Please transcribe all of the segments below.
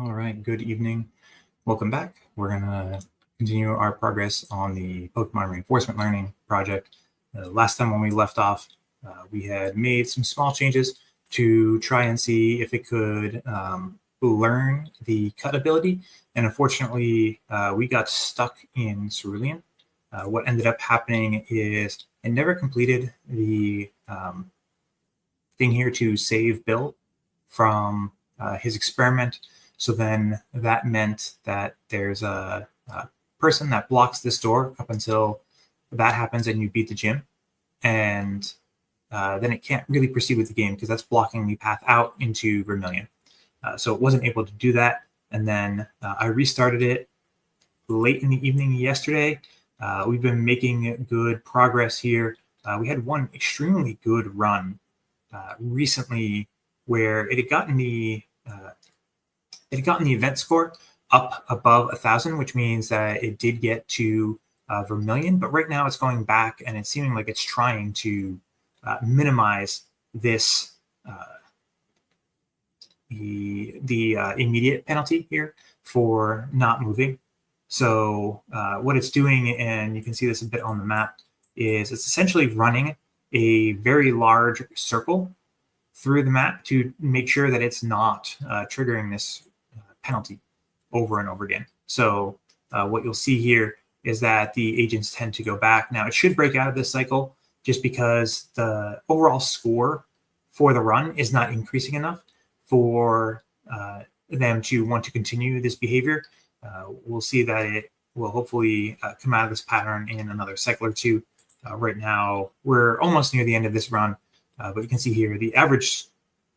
All right, good evening. Welcome back. We're going to continue our progress on the Pokemon Reinforcement Learning project. Last time when we left off, we had made some small changes to try and see if it could learn the cut ability. And unfortunately, we got stuck in Cerulean. What ended up happening is it never completed the thing here to save Bill from his experiment. So then that meant that there's a person that blocks this door up until that happens and you beat the gym. And then it can't really proceed with the game because that's blocking the path out into Vermilion. So it wasn't able to do that. And then I restarted it late in the evening yesterday. We've been making good progress here. We had one extremely good run recently where it had gotten the event score up above 1,000, which means that it did get to Vermilion. But right now it's going back and it's seeming like it's trying to minimize this the immediate penalty here for not moving. So what it's doing, and you can see this a bit on the map, is it's essentially running a very large circle through the map to make sure that it's not triggering this penalty over and over again. So what you'll see here is that the agents tend to go back. Now, it should break out of this cycle just because the overall score for the run is not increasing enough for them to want to continue this behavior. We'll see that it will hopefully come out of this pattern in another cycle or two. Right now, we're almost near the end of this run, but you can see here the average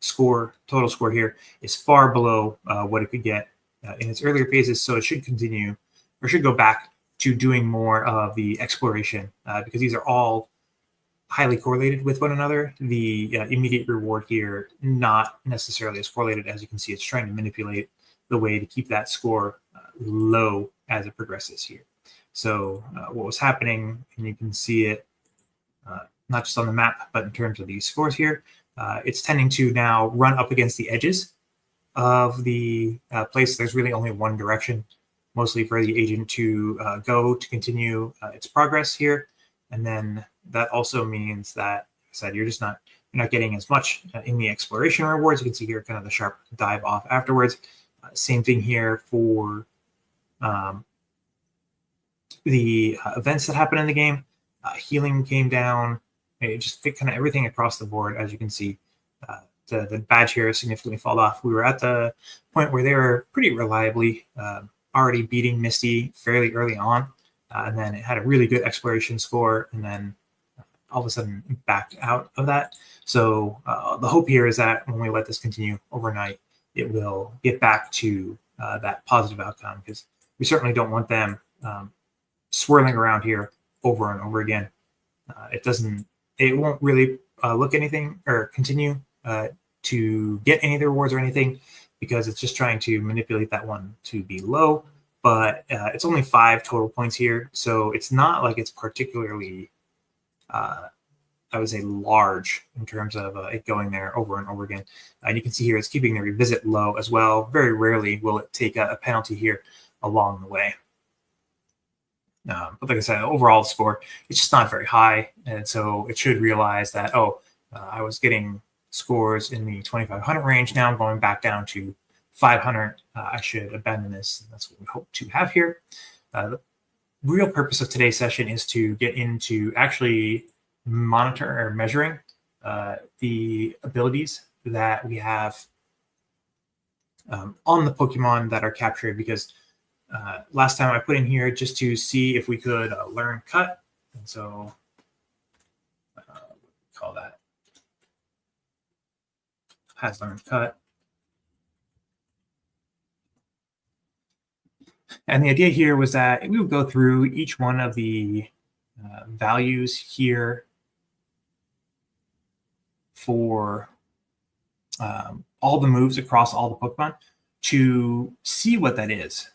score, total score here, is far below what it could get in its earlier phases. So it should continue, or should go back to doing more of the exploration because these are all highly correlated with one another. The immediate reward here, not necessarily as correlated. As you can see, it's trying to manipulate the way to keep that score low as it progresses here. So what was happening, and you can see it not just on the map, but in terms of these scores here, it's tending to now run up against the edges of the place. There's really only one direction, mostly for the agent to go to continue its progress here. And then that also means that, like I said, you're not getting as much in the exploration rewards. You can see here kind of the sharp dive off afterwards. Same thing here for the events that happen in the game. Healing came down. It just kind of everything across the board, as you can see. The badge here significantly fall off. We were at the point where they were pretty reliably already beating Misty fairly early on. And then it had a really good exploration score, and then all of a sudden backed out of that. So the hope here is that when we let this continue overnight, it will get back to that positive outcome, because we certainly don't want them swirling around here over and over again. It won't really look anything or continue to get any of the rewards or anything, because it's just trying to manipulate that one to be low. But it's only 5 total points here, so it's not like it's particularly, I would say, large in terms of it going there over and over again. And you can see here it's keeping the revisit low as well. Very rarely will it take a penalty here along the way. But like I said, overall score, it's just not very high. And so it should realize that, I was getting scores in the 2,500 range. Now I'm going back down to 500. I should abandon this. And that's what we hope to have here. The real purpose of today's session is to get into actually monitor or measuring the abilities that we have on the Pokemon that are captured, because last time I put in here just to see if we could learn cut. And so call that has learned cut. And the idea here was that we would go through each one of the values here for all the moves across all the Pokemon to see what that is.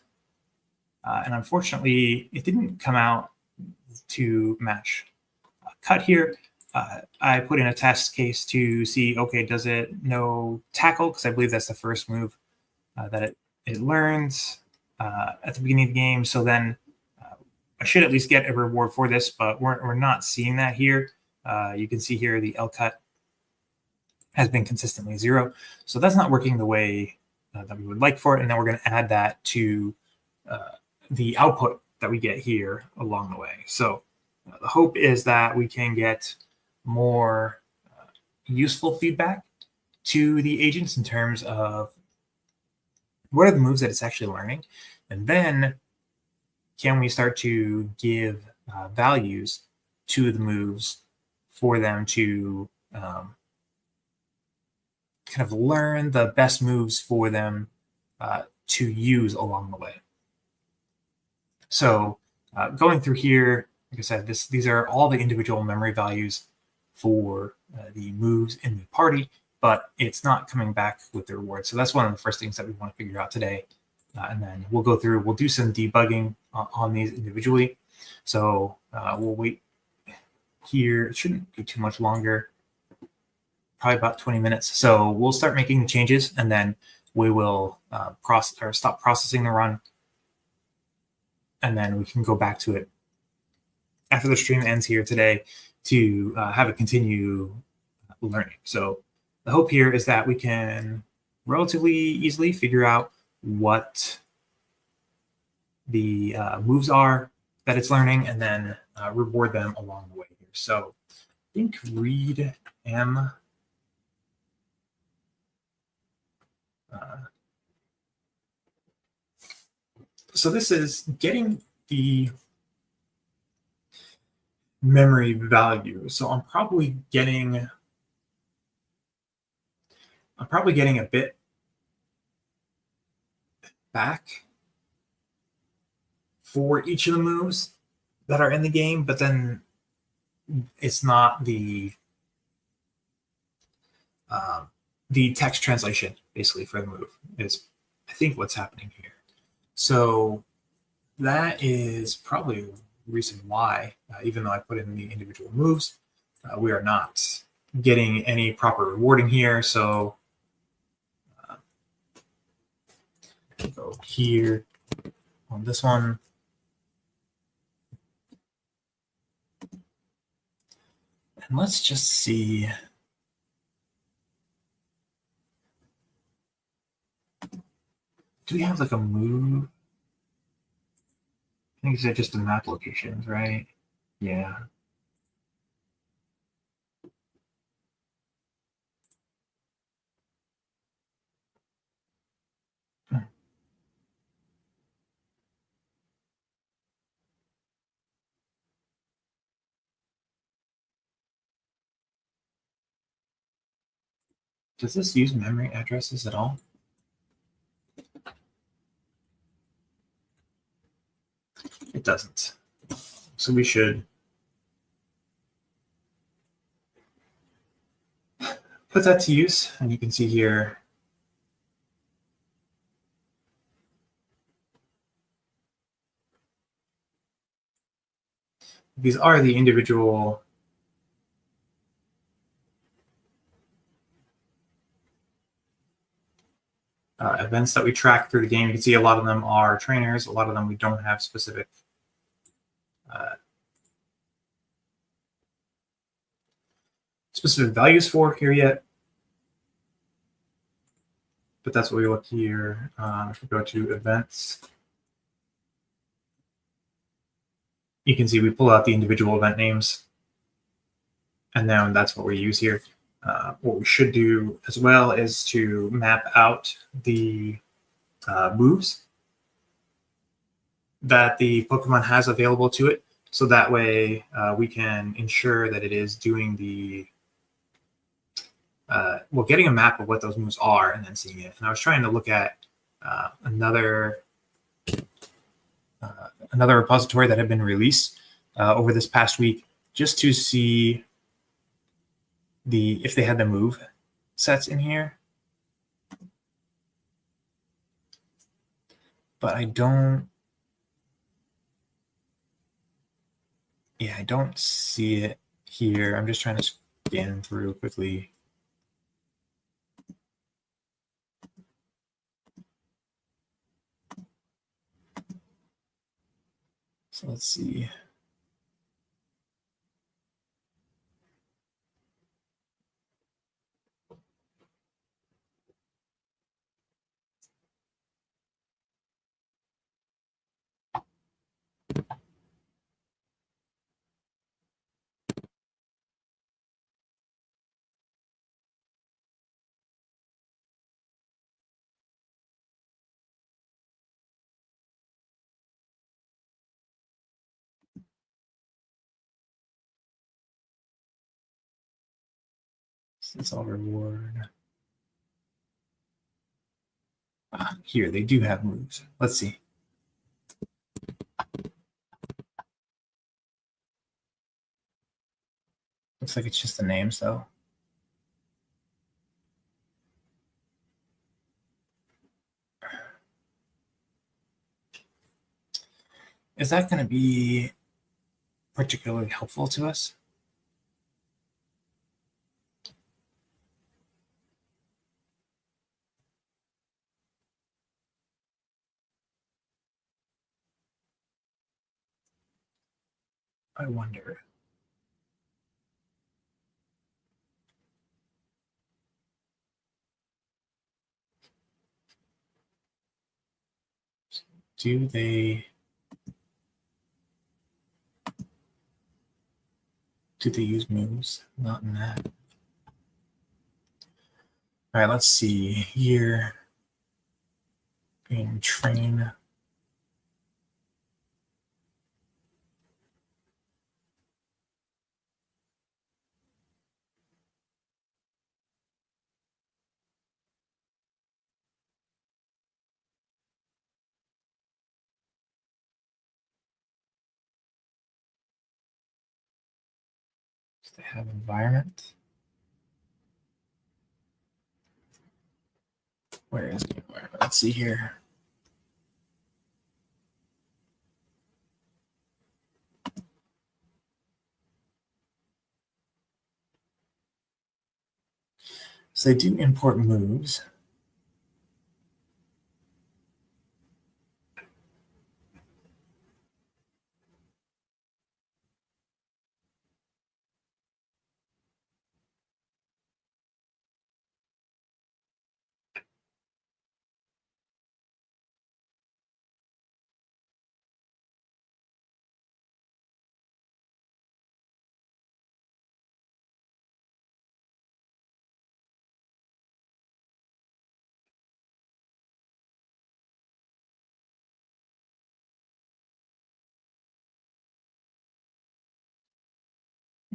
And unfortunately, it didn't come out to match cut here. I put in a test case to see, okay, does it know tackle? Because I believe that's the first move that it it learns at the beginning of the game. So then I should at least get a reward for this, but we're not seeing that here. You can see here the LCUT has been consistently 0. So that's not working the way that we would like for it. And then we're going to add that to the output that we get here along the way. So the hope is that we can get more useful feedback to the agents in terms of what are the moves that it's actually learning. And then can we start to give values to the moves for them to kind of learn the best moves for them to use along the way. So going through here, like I said, these are all the individual memory values for the moves in the party, but it's not coming back with the reward. So that's one of the first things that we want to figure out today. And then we'll go through, we'll do some debugging on these individually. So we'll wait here. It shouldn't be too much longer, probably about 20 minutes. So we'll start making the changes, and then we will stop processing the run. And then we can go back to it after the stream ends here today to have it continue learning. So the hope here is that we can relatively easily figure out what the moves are that it's learning, and then reward them along the way here. So I think read m so this is getting the memory value. So I'm probably getting a bit back for each of the moves that are in the game, but then it's not the text translation basically for the move is, I think, what's happening here. So that is probably the reason why, even though I put in the individual moves, we are not getting any proper rewarding here. So go here on this one. And let's just see. Do we have like a move? I think it's just the map locations, right? Yeah. Does this use memory addresses at all? It doesn't. So we should put that to use. And you can see here, these are the individual events that we track through the game. You can see a lot of them are trainers. A lot of them we don't have specific values for here yet. But that's what we look here. If we go to events, you can see we pull out the individual event names. And then that's what we use here. What we should do as well is to map out the moves that the Pokemon has available to it. So that way we can ensure that it is doing the, well, getting a map of what those moves are and then seeing it. And I was trying to look at another repository that had been released over this past week just to see if they had the move sets in here. But I don't see it here. I'm just trying to scan through quickly. So let's see. This all reward. Here, they do have moves. Let's see. Looks like it's just the names, though. Is that going to be particularly helpful to us? I wonder. Do they use moves? Not in that. All right, let's see here. In train. Do they have environment? Where is the environment? Let's see here. So they do import moves.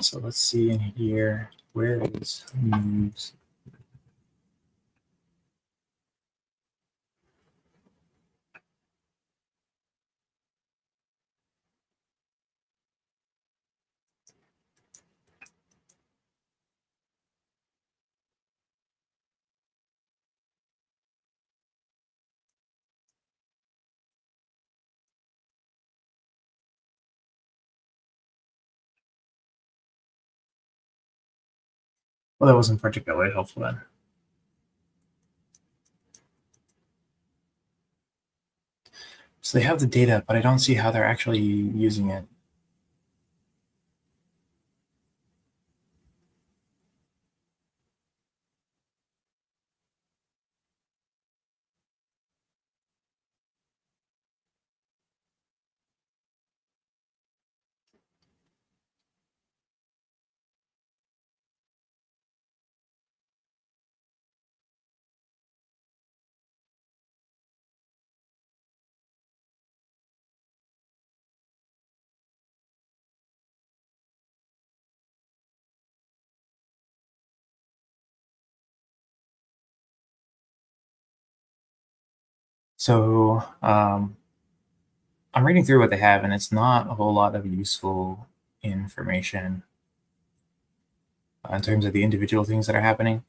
So let's see in here, where is moves? Well, that wasn't particularly helpful then. So they have the data, but I don't see how they're actually using it. So I'm reading through what they have, and it's not a whole lot of useful information in terms of the individual things that are happening.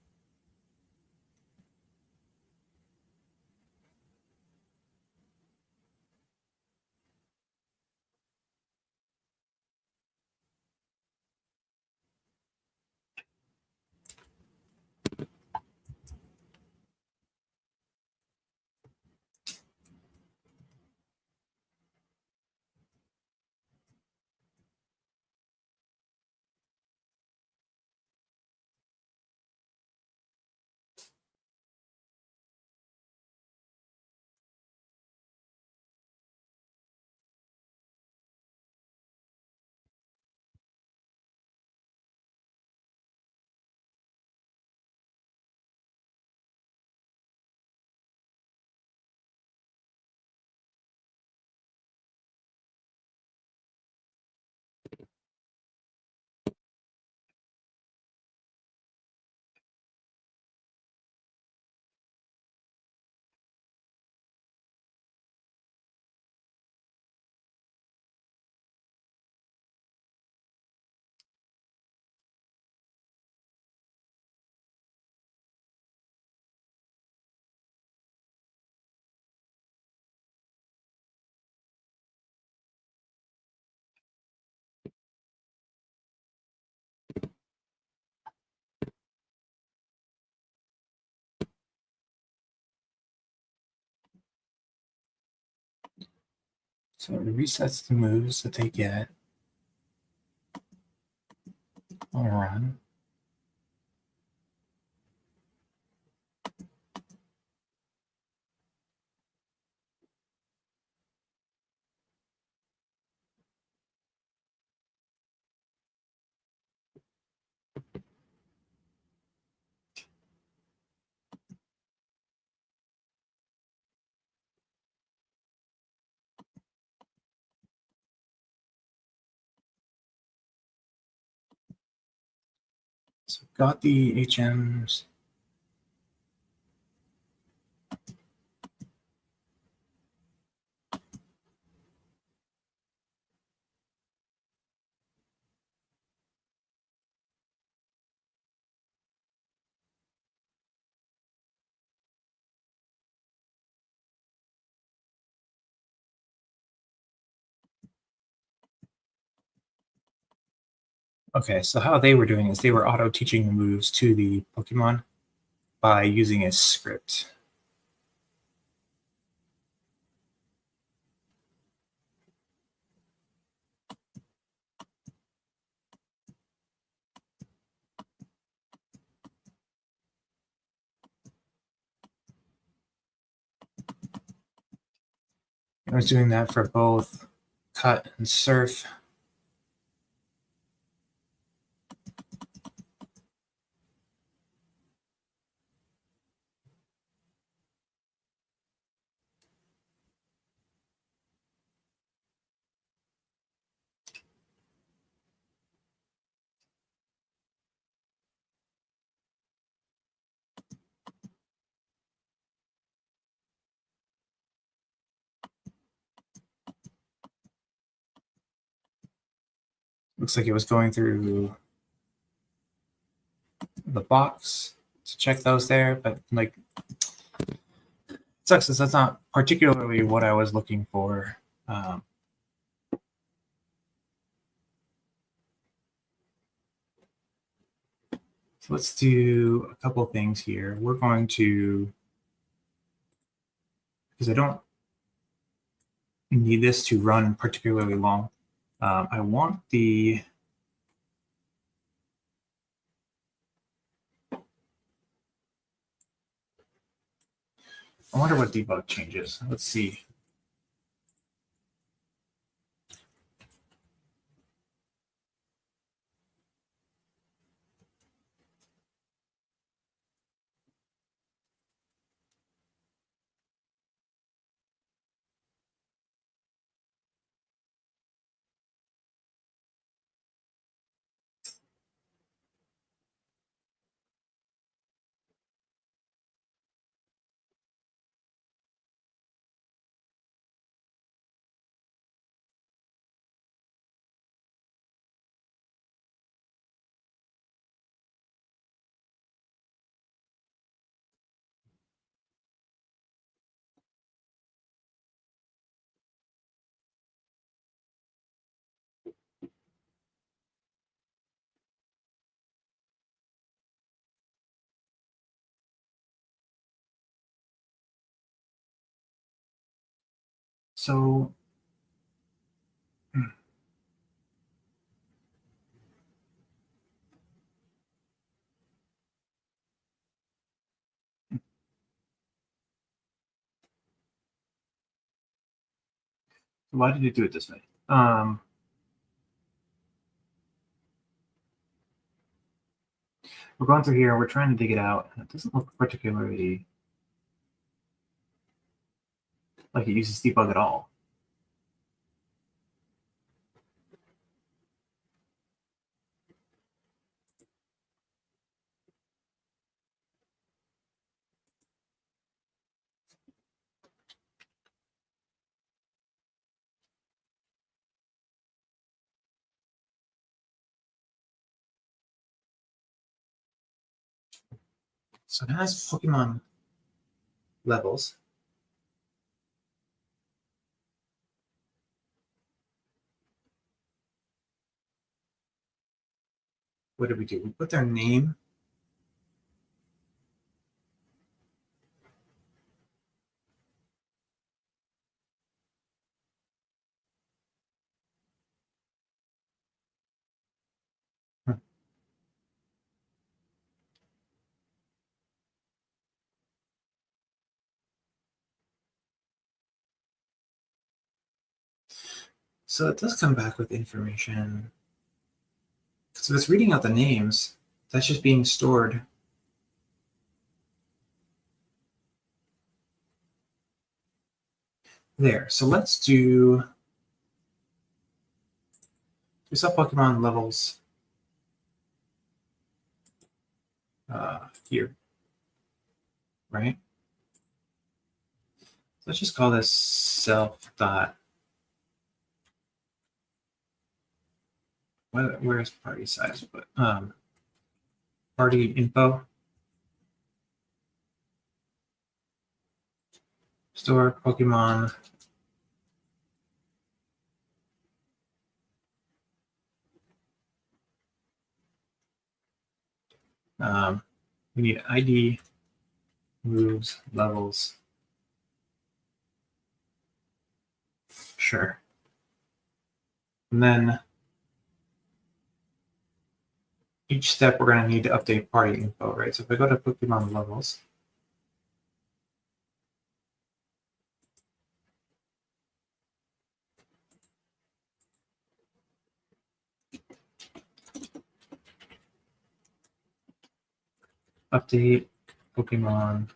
So it resets the moves that they get on a run. So got the HMs. Okay, so how they were doing is they were auto-teaching the moves to the Pokemon by using a script. I was doing that for both Cut and Surf. Looks like it was going through the box to check those there, but like it sucks because that's not particularly what I was looking for. So let's do a couple of things here. We're going to, because I don't need this to run particularly long. I want the I wonder what debug changes. Let's see. So why did you do it this way? We're going through here, we're trying to dig it out, and it doesn't look particularly like it uses debug at all. So it has Pokemon levels. What did we do? We put their name. So it does come back with information. So it's reading out the names. That's just being stored. There. So let's do some Pokemon levels here, right? Let's just call this self dot. Where's party size? But party info. Store Pokemon. We need ID, moves, levels. Sure. And then each step we're going to need to update party info, right? So if I go to Pokemon levels, update Pokemon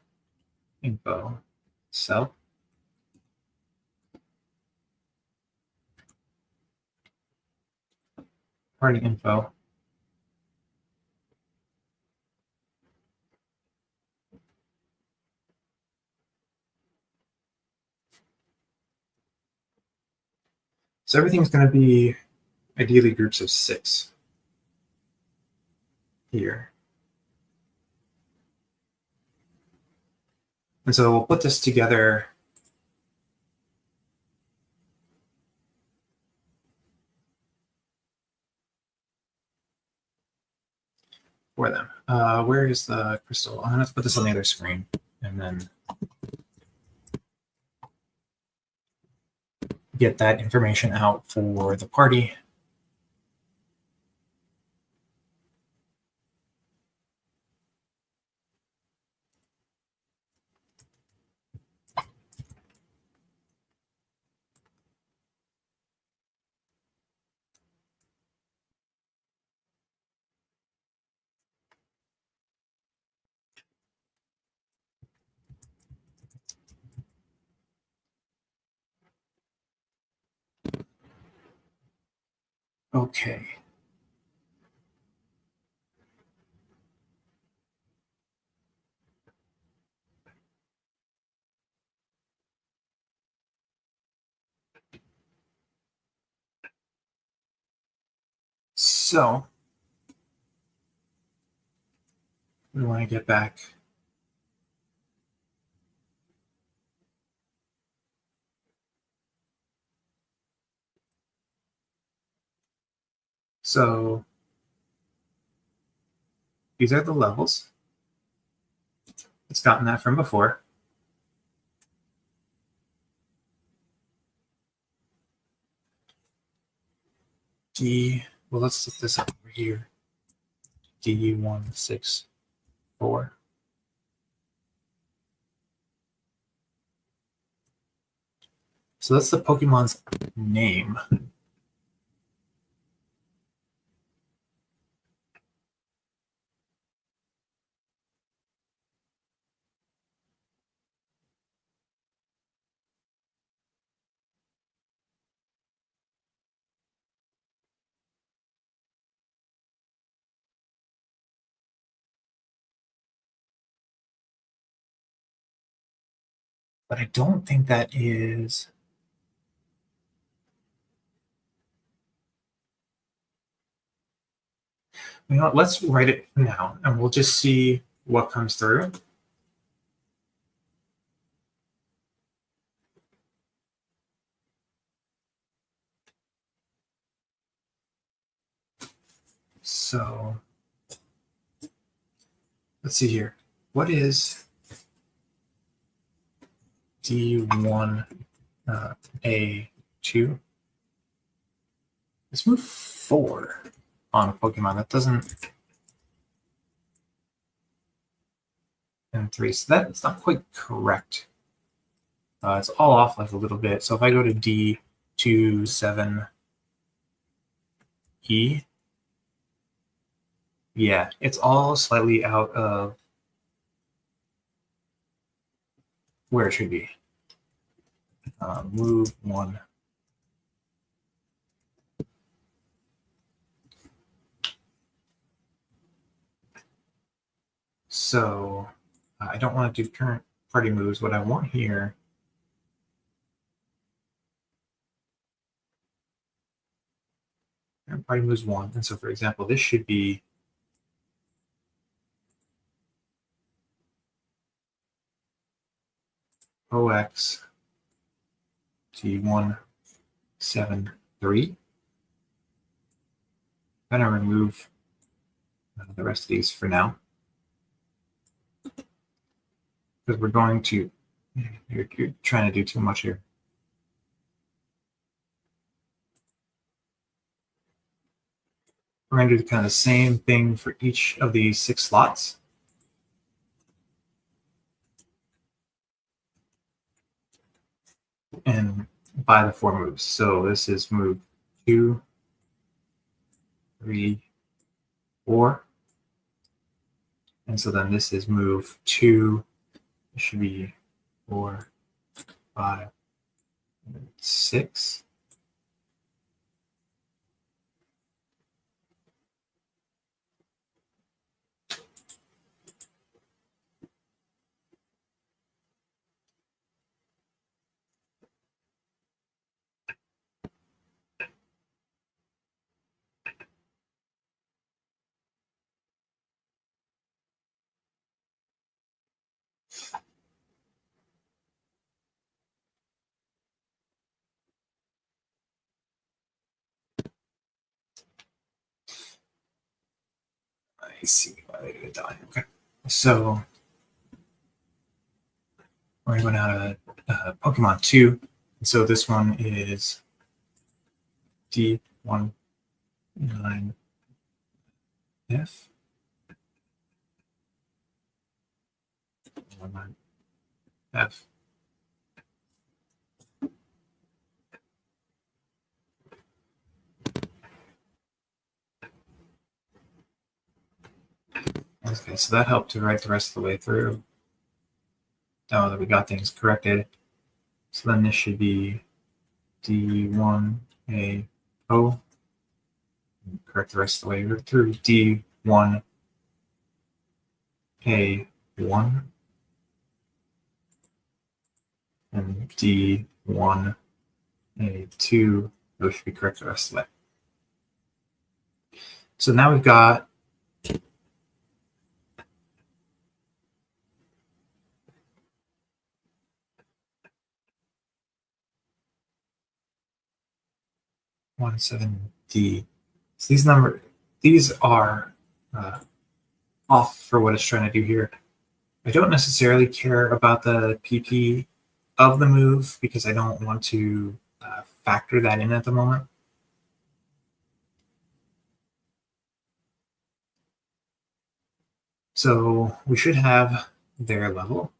info self. Party info. So everything's going to be ideally groups of 6 here. And so we'll put this together for them. Where is the crystal? I'm going to put this on the other screen and then get that information out for the party. Okay. So we want to get back. So these are the levels. It's gotten that from before. Well, let's look this up over here. D164. So that's the Pokemon's name. But I don't think that is. You know what? Let's write it now, and we'll just see what comes through. So let's see here. What is D1A2? Let's move 4 on a Pokemon. That doesn't. And 3. So that's not quite correct. It's all off like a little bit. So if I go to D2 27E. Yeah, it's all slightly out of where it should be. Move one. So I don't want to do current party moves. What I want here current party moves 1. And so, for example, this should be OX T173. Then I remove the rest of these for now, because we're going to, you're trying to do too much here. We're going to do kind of the same thing for each of these 6 slots. And by the 4 moves. So this is move 2, 3, 4. And so then this is move 2. It should be 4, 5, 6. I see why they did die. Okay. So we're going out of Pokemon 2. So this one is D19F. F. Okay, so that helped to write the rest of the way through. Now that we got things corrected. So then this should be D1A O. Correct the rest of the way through. D1A1. And D1A2. Those should be correct the rest of the way. So now we've got one 7D. So these are off for what it's trying to do here. I don't necessarily care about the PP of the move because I don't want to factor that in at the moment. So we should have their level,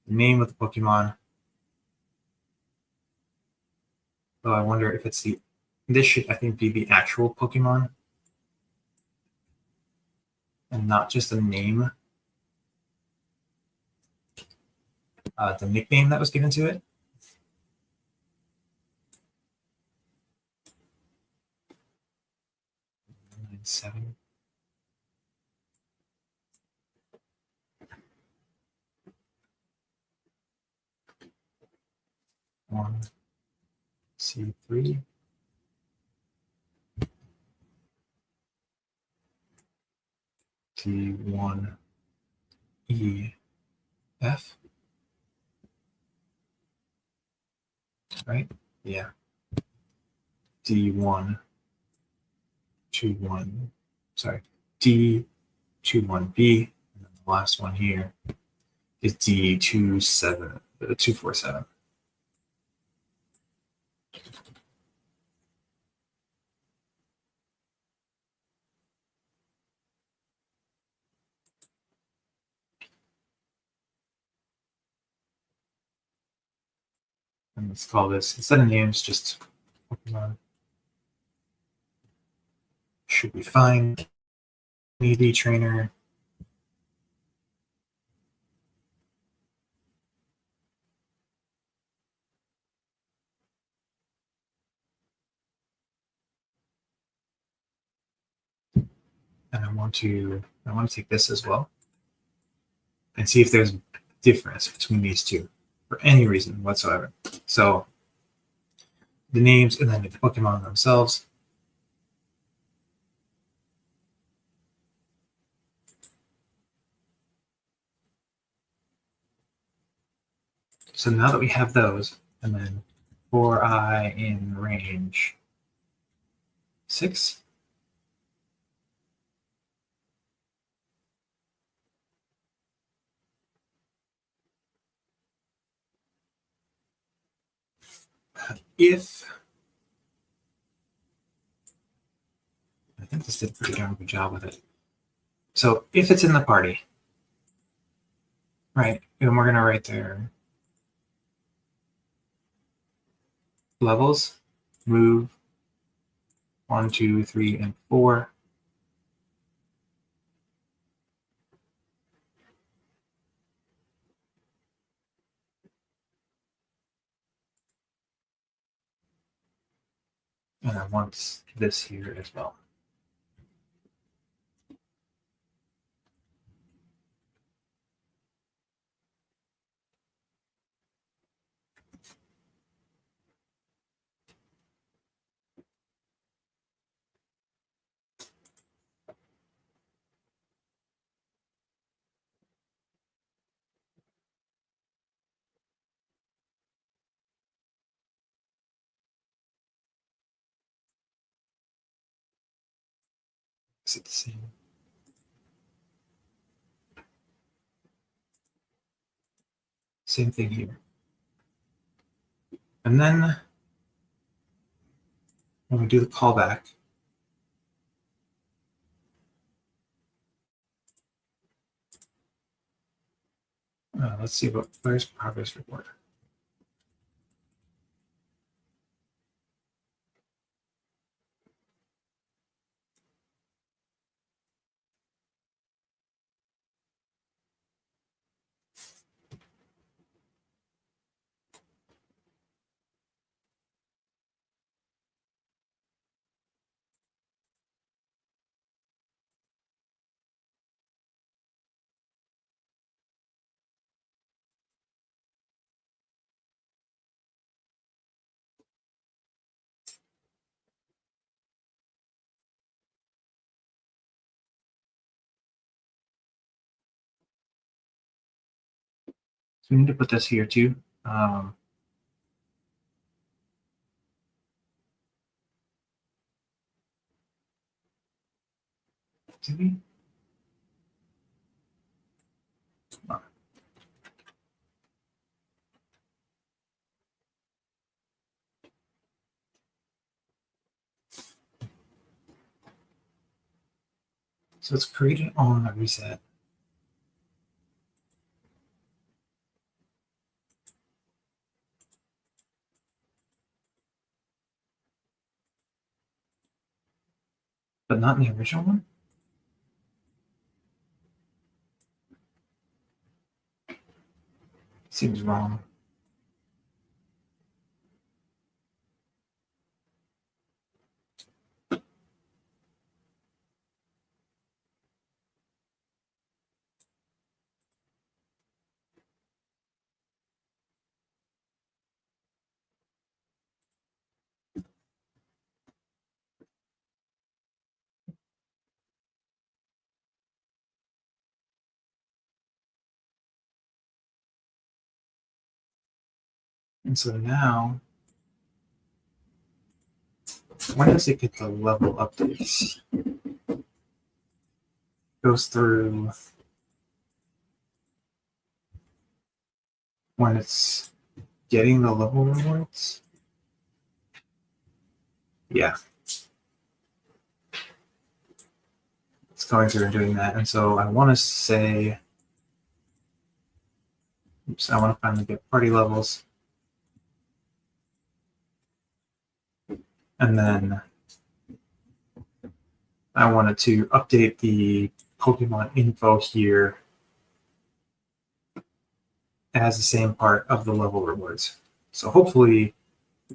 the name of the Pokemon. Though I wonder if it's this should, I think, be the actual Pokemon and not just a name, the nickname that was given to it. Seven. One. C3. T1 E F. Right? Yeah. D1 21. Sorry. D21B. And then the last one here is D247. And let's call this, instead of names, just Pokemon should be fine. AD trainer. And I want to take this as well and see if there's a difference between these two for any reason whatsoever. So the names and then the Pokemon themselves. So now that we have those, and then 4i in range 6. If I think this did a pretty darn good job with it. So if it's in the party, right, and we're gonna write there levels, move 1, 2, 3, and 4. And I want this here as well. Is it the same? Same thing here. And then when we do the callback, let's see where's progress report. So we need to put this here too. Do we? So it's created on a reset. But not in the original one? Seems wrong. And so now, when does it get the level updates? Goes through when it's getting the level rewards. Yeah. It's going through and doing that. And so I want to say, I want to finally get party levels. And then I wanted to update the Pokemon info here as the same part of the level rewards. So hopefully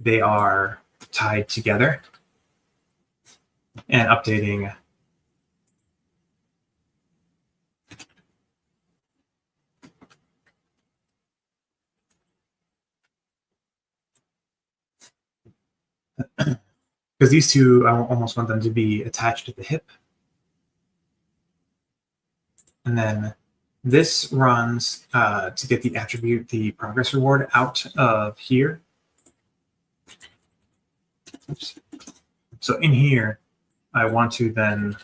they are tied together and updating because these two, I almost want them to be attached at the hip. And then this runs to get the attribute, the progress reward out of here. Oops. So in here, I want to then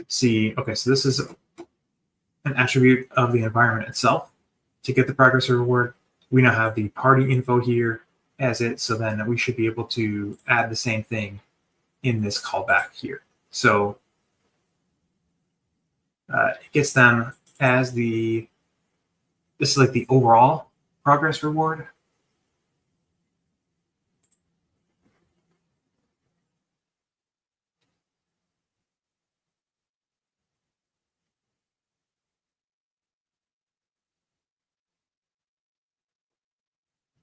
see, okay, so this is an attribute of the environment itself. To get the progress reward, we now have the party info here as it, so then we should be able to add the same thing in this callback here. So it gets them as this is like the overall progress reward.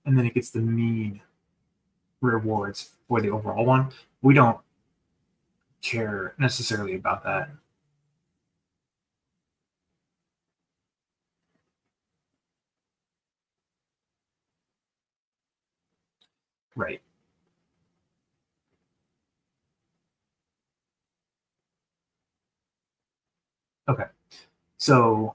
And then it gets the mean rewards for the overall one. We don't care necessarily about that. Right. Okay. So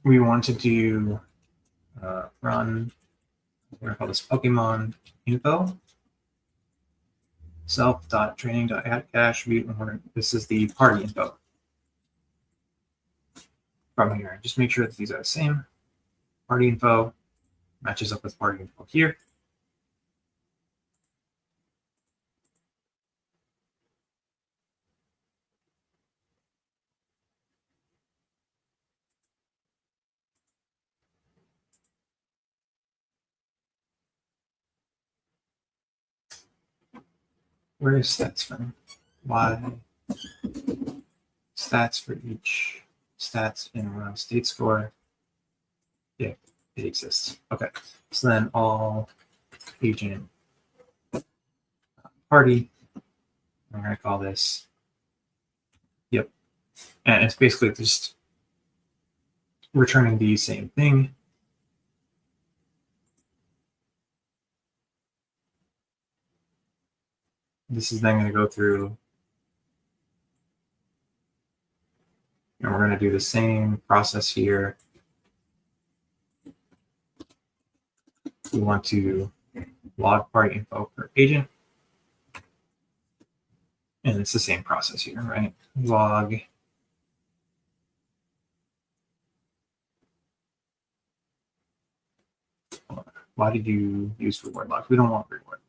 we want to do run, we're going to call this Pokemon info self.training.attribute. This is the party info from here. Just make sure that these are the same. Party info matches up with party info here. Where is stats from? Why? Stats for each stats in around state score. Yeah, it exists. Okay, so then all agent party, I'm going to call this, yep. And it's basically just returning the same thing. This is then going to go through, and we're going to do the same process here. We want to log party info per agent. And it's the same process here, right? Log. Why did you use reward logs? We don't want reward logs.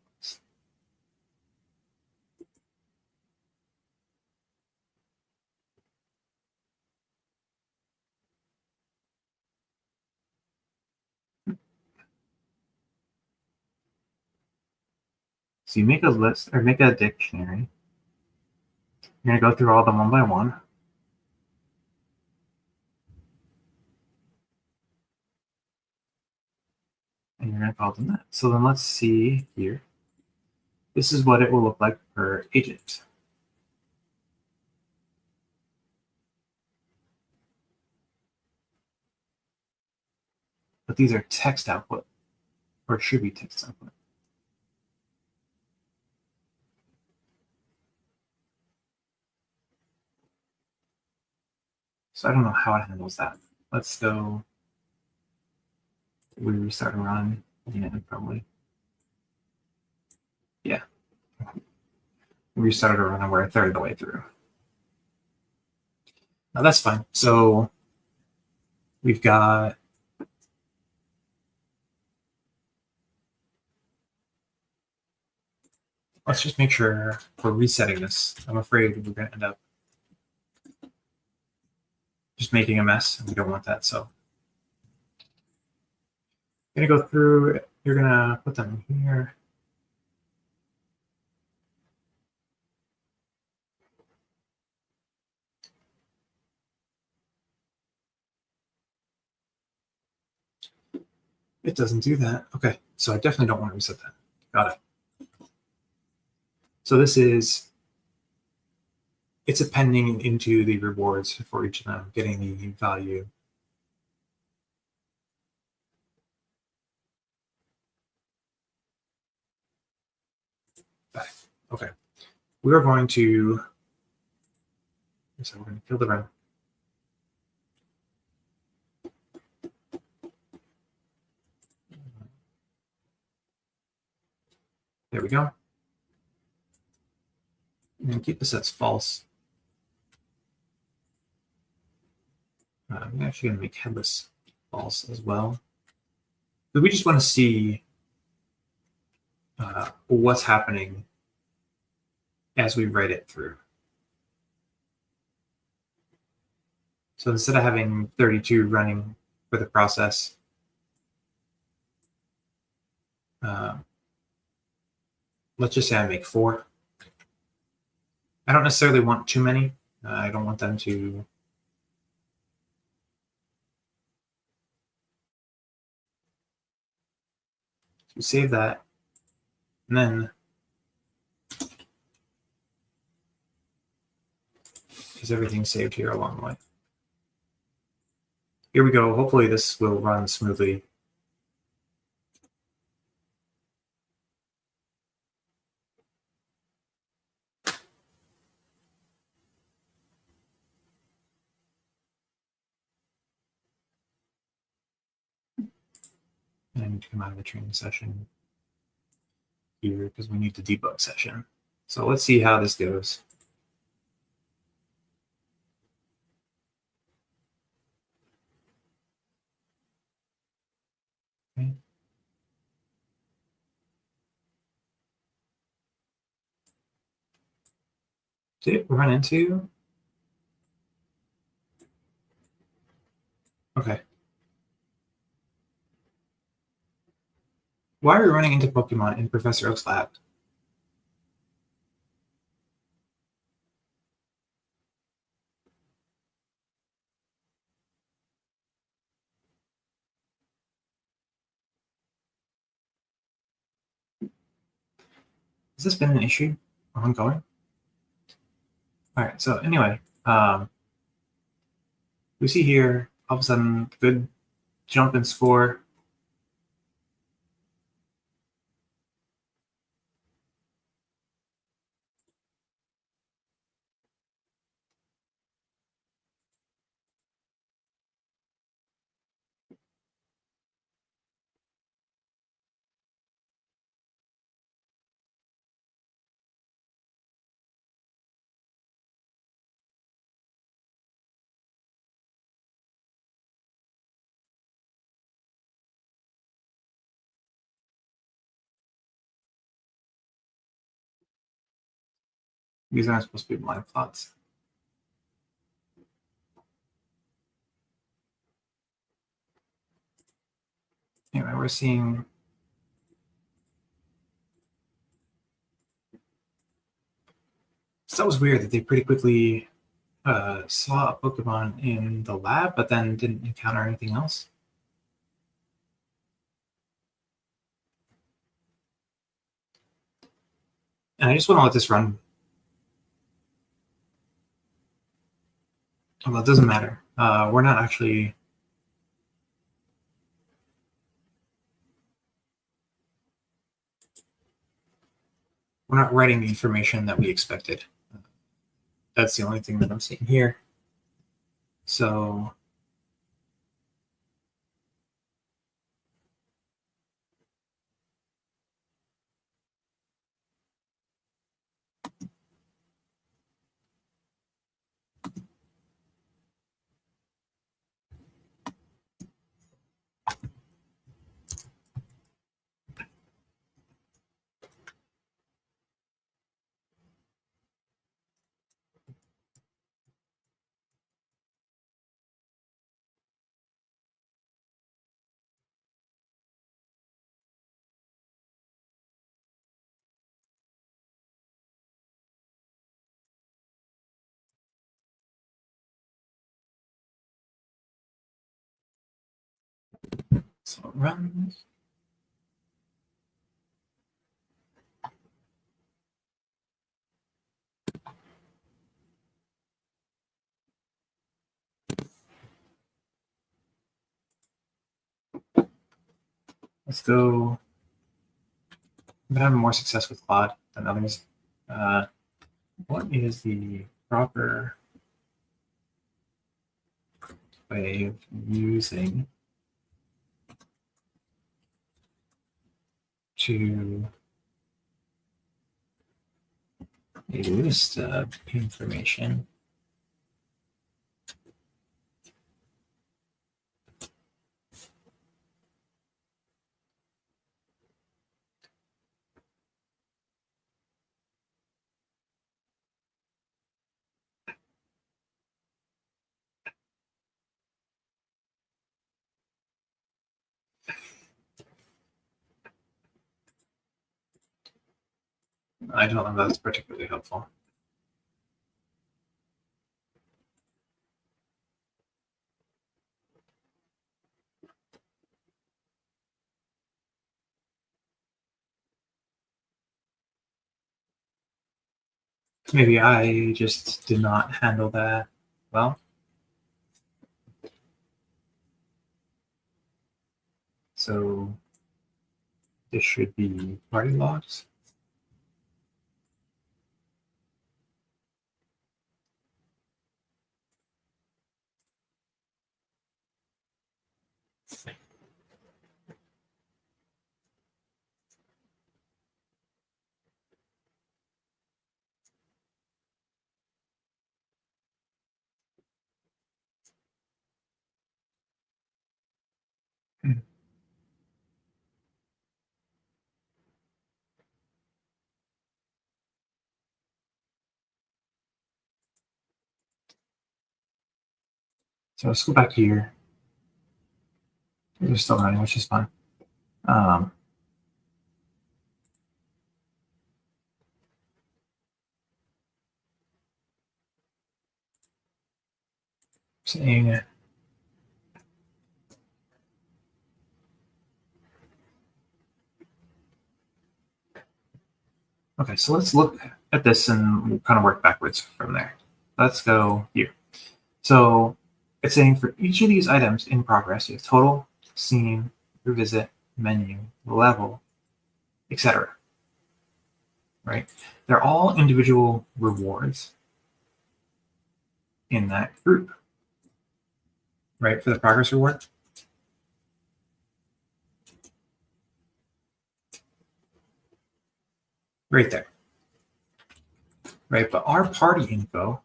So you make a list or make a dictionary. You're going to go through all of them one by one. And you're going to call them that. So then let's see here. This is what it will look like per agent. But these are text output, or should be text output. So I don't know how it handles that. Let's go. We restart and run. Yeah, probably. Yeah. We restarted a run and we're a third of the way through. Now that's fine. So we've got let's just make sure we're resetting this. I'm afraid we're going to end up just making a mess, and we don't want that. So Gonna go through, you're gonna put them here. It doesn't do that. Okay, so I definitely don't want to reset that. Got it. So this is, it's appending into the rewards for each of them, getting the value. Back. Okay. We are going to, so we're going to kill the run. There we go. And keep this as false. I'm actually going to make headless false as well. But we just want to see what's happening as we write it through. So instead of having 32 running for the process, let's just say I make 4. I don't necessarily want too many. I don't want them to save that. And then is everything saved here along the way? Here we go. Hopefully this will run smoothly. And I need to come out of the training session here because we need the debug session. So let's see how this goes. Okay. Did it run into? Okay. Why are we running into Pokemon in Professor Oak's lab? Has this been an issue ongoing? All right, so anyway, we see here all of a sudden good jump in score. These aren't supposed to be blind plots. Anyway, we're seeing so that was weird that they pretty quickly saw a Pokemon in the lab, but then didn't encounter anything else. And I just want to let this run. Well, it doesn't matter. We're not actually. We're not writing the information that we expected. That's the only thing that I'm seeing here. So So run. Let's go. I'm having more success with Claude than others. What is the proper way of using to a list of information? I don't know if that's particularly helpful. Maybe I just did not handle that well. So this should be party logs. So let's go back here. They're still running, which is fine. Saying okay, so let's look at this and we'll kind of work backwards from there. Let's go here. So it's saying for each of these items in progress, you have total, scene, revisit, menu, level, etc. Right? They're all individual rewards in that group, right? For the progress reward. Right there. Right, but our party info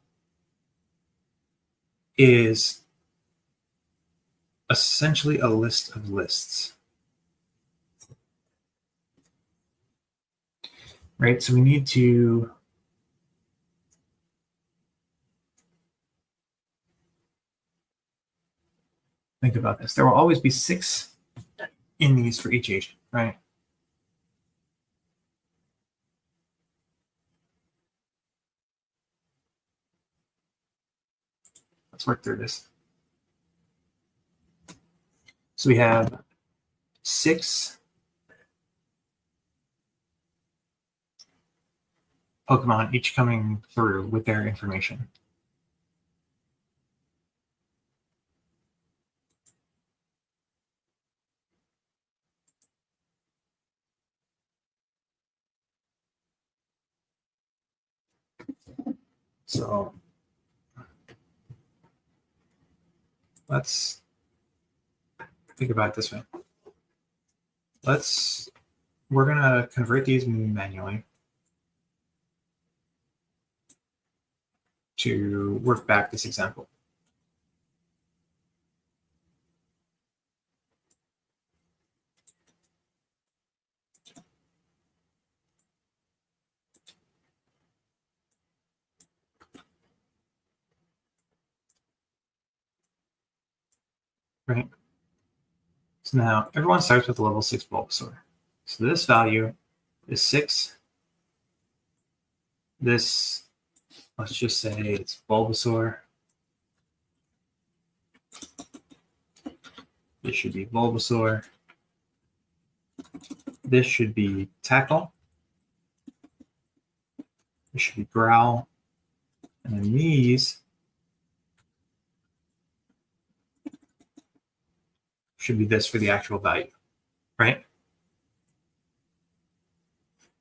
is essentially a list of lists. Right, so we need to think about this. There will always be 6 in these for each agent, right? Let's work through this. So we have 6 Pokemon each coming through with their information. So let's think about it this way. We're gonna convert these manually to work back this example. Right. So now everyone starts with a level 6 Bulbasaur. So this value is 6. This, let's just say it's Bulbasaur. This should be Bulbasaur. This should be Tackle. This should be Growl. And then these should be this for the actual value, right?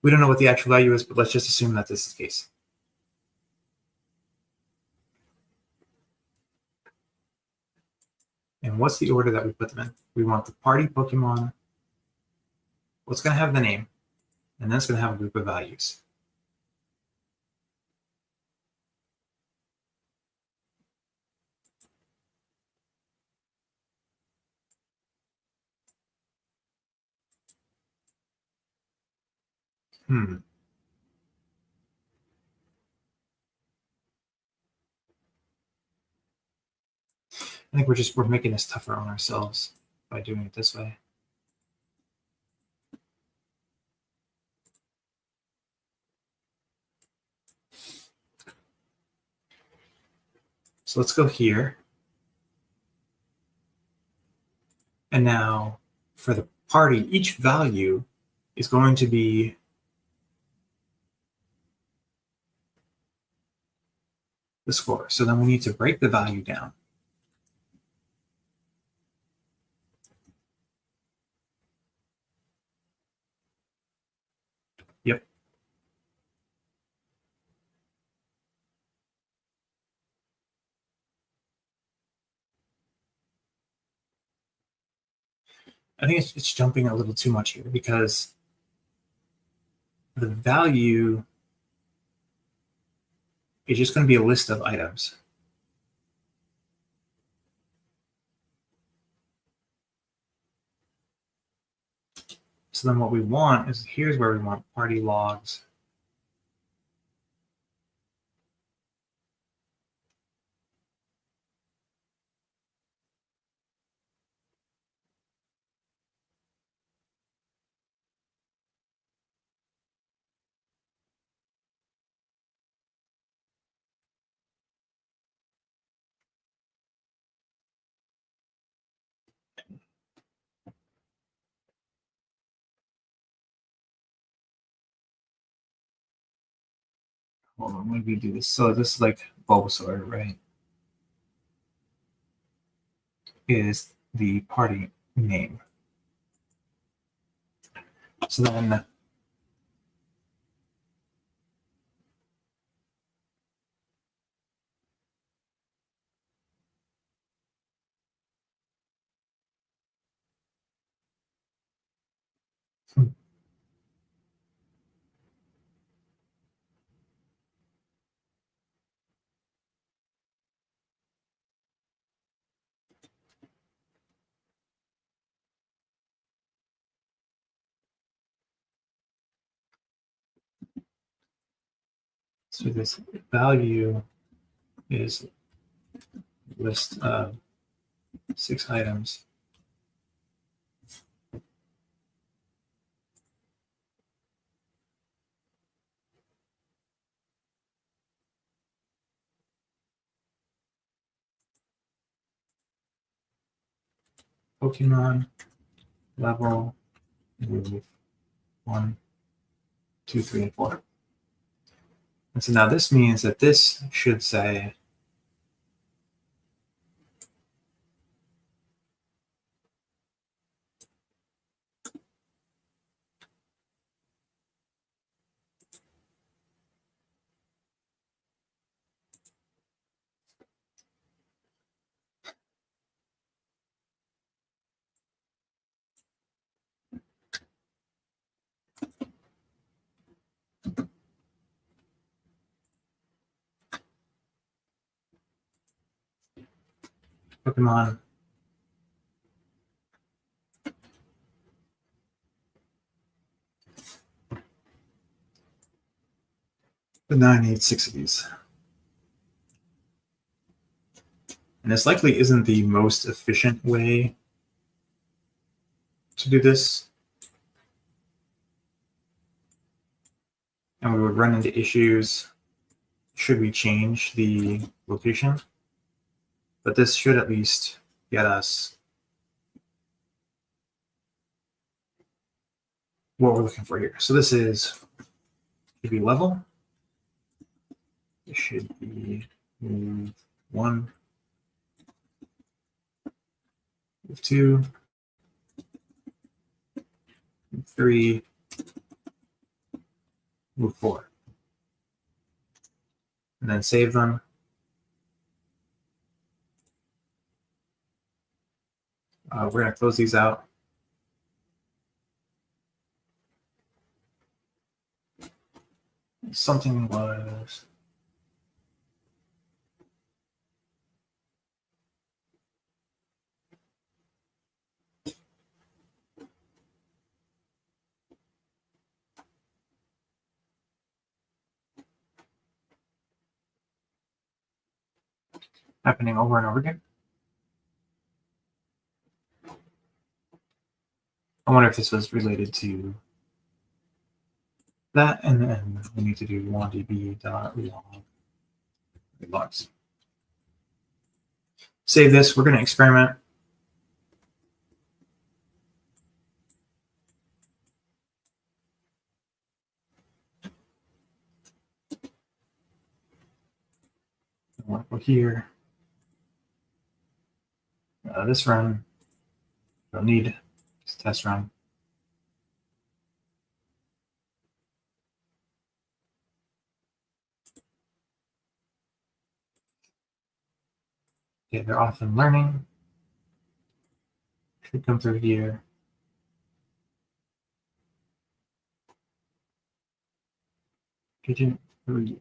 We don't know what the actual value is, but let's just assume that this is the case. And what's the order that we put them in? We want the party Pokemon. What's going to have the name? And then it's going to have a group of values. I think we're making this tougher on ourselves by doing it this way. So let's go here. And now for the party, each value is going to be the score. So then we need to break the value down. Yep. I think it's jumping a little too much here because the value is just going to be a list of items. So then what we want is, here's where we want party logs. Hold on, maybe do this. So this is like Bulbasaur, right? Is the party name. So then so this value is list of 6 items. Pokemon level move 1, 2, 3, and 4. And so now this means that this should say Pokemon but now I need 6 of these. And this likely isn't the most efficient way to do this. And we would run into issues should we change the location. But this should at least get us what we're looking for here. So this should be level. It should be move 1, move 2, move 3, move 4. And then save them. We're going to close these out. Something was happening over and over again. I wonder if this was related to that, and then we need to do wandb.log logs. Save this. We're going to experiment. We're here. This run. Don't need this test run. Okay, they're often learning. Should come through here. Agent 3.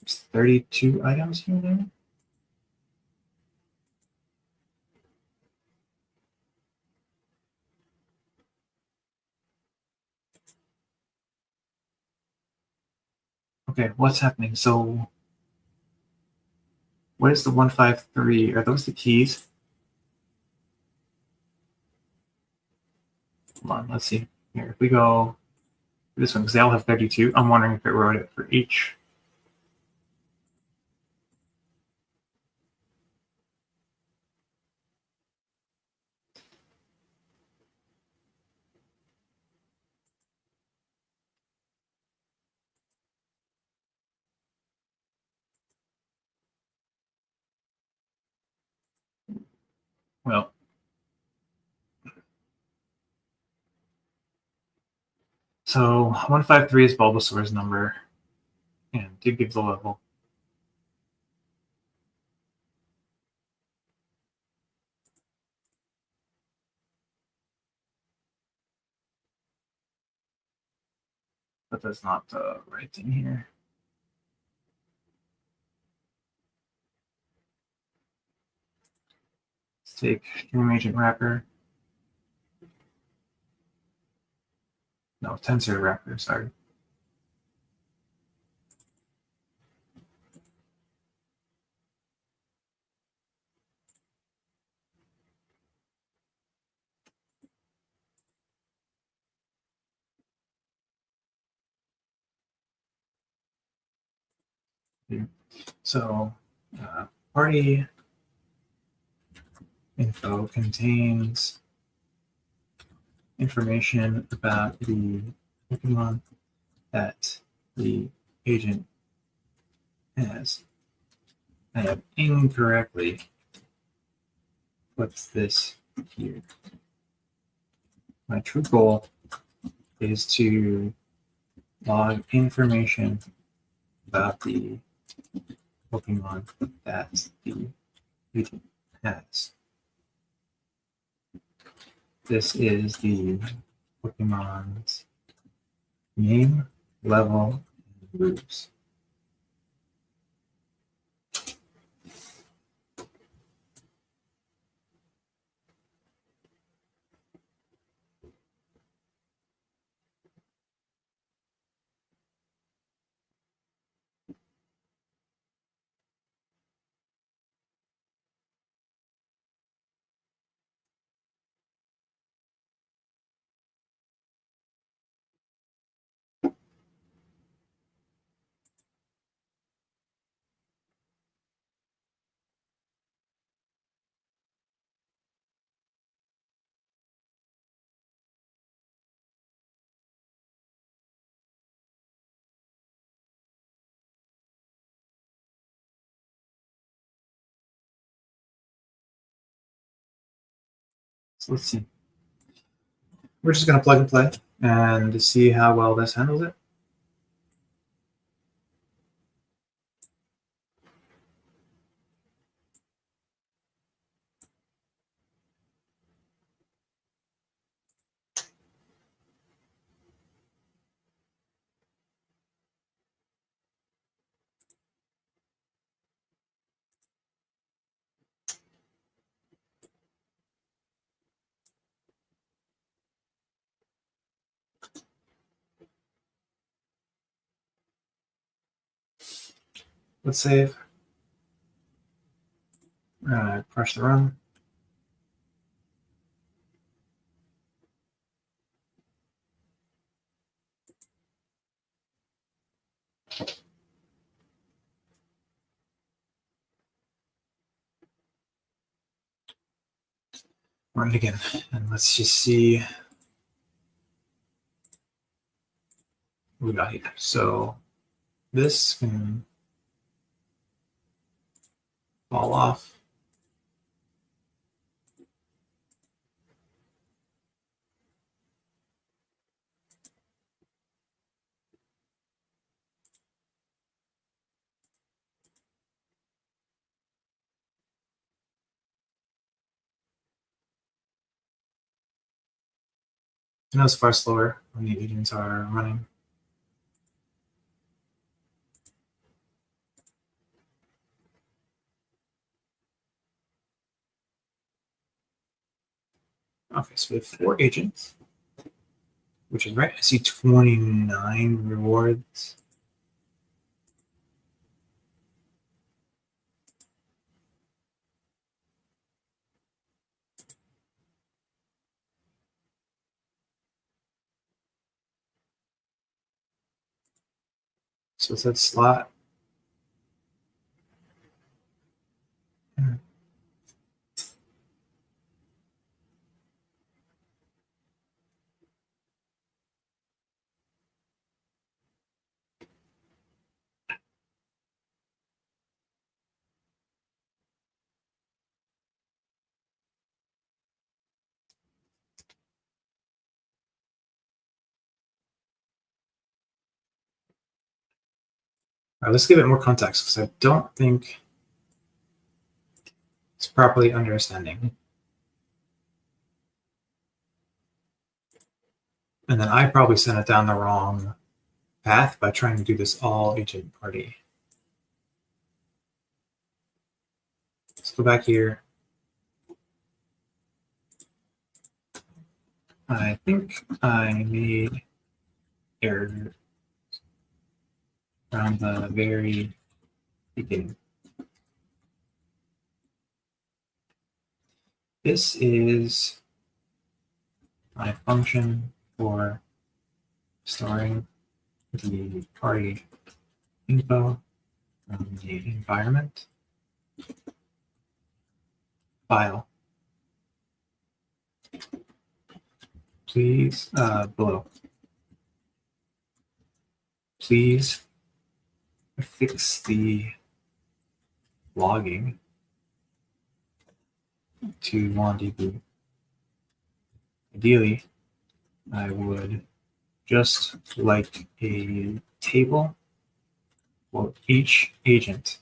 There's 32 items here now. Okay, what's happening? So what is the 153? Are those the keys? Come on, let's see. Here, if we go this one, because they all have 32, I'm wondering if it wrote it for each. Well, so 153 is Bulbasaur's number, and did give the level. But that's not the right thing here. Let's take stream agent wrapper. No, tensor wrapper, sorry. So party info contains information about the Pokemon that the agent has. I have incorrectly put this here. My true goal is to log information about the Pokemon that the agent has. This is the Pokemon's name, level, and moves. So let's see. We're just going to plug and play and see how well this handles it. Let's save. Crush the run. Run it again. And let's just see what we got here. So this can fall off. I know it's far slower when the agents are running. Okay, so we have 4 agents, which is right. I see 29 rewards. So it's that slot. All right, let's give it more context because I don't think it's properly understanding. And then I probably sent it down the wrong path by trying to do this all agent party. Let's go back here. I think I made error around the very beginning. This is my function for storing the party info from the environment file. Please, below. Please fix the logging to 1db. Ideally, I would just like a table for each agent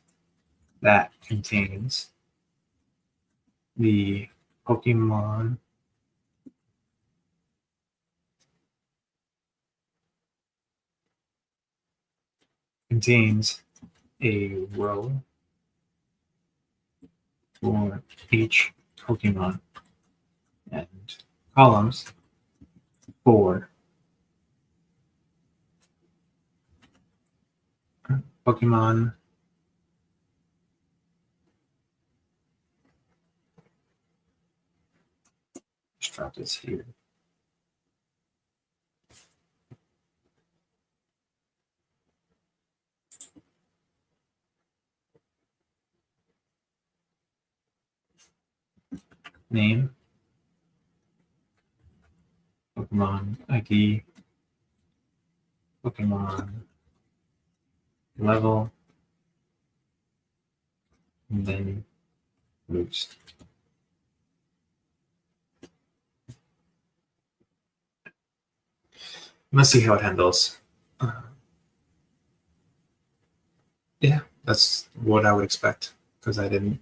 that contains the Pokemon contains a row for each Pokemon and columns for Pokemon just drop this here. Name, Pokemon ID, Pokemon level, and then roots. Let's see how it handles. Yeah, that's what I would expect because I didn't.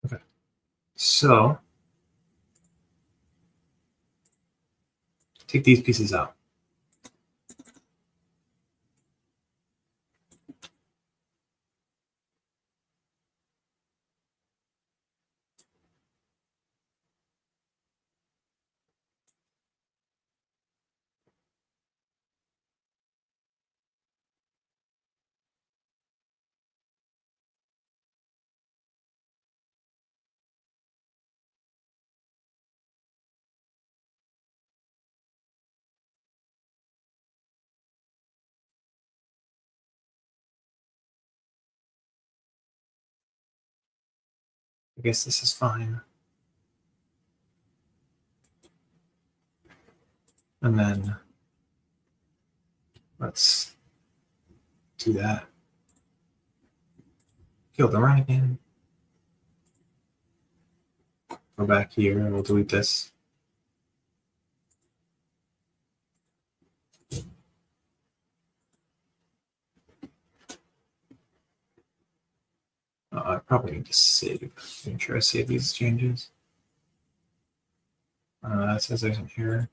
Okay, so take these pieces out. I guess this is fine. And then let's do that. Kill the run again. Go back here and we'll delete this. I probably need to save. Make sure I save these changes. That says there's an error.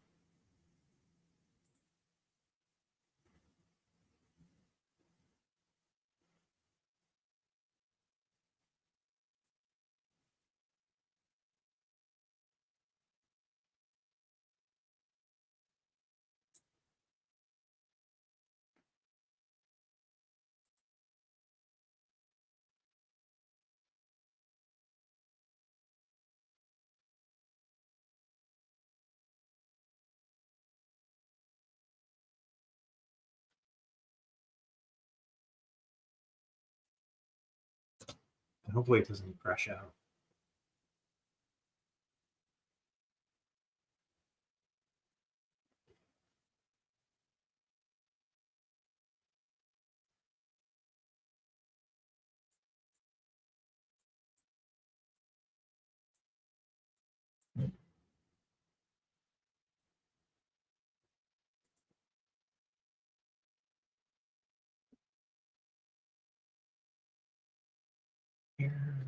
And hopefully it doesn't crash out. Here.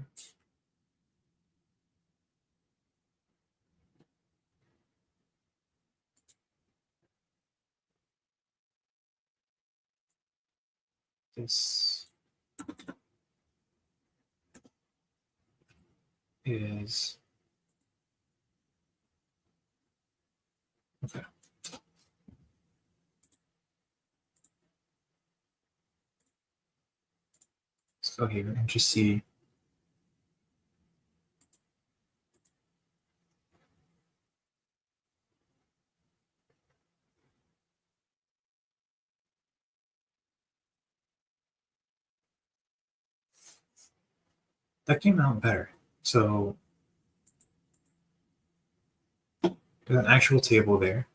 This is okay. Let's go here and just see. That came out better. So there's an actual table there.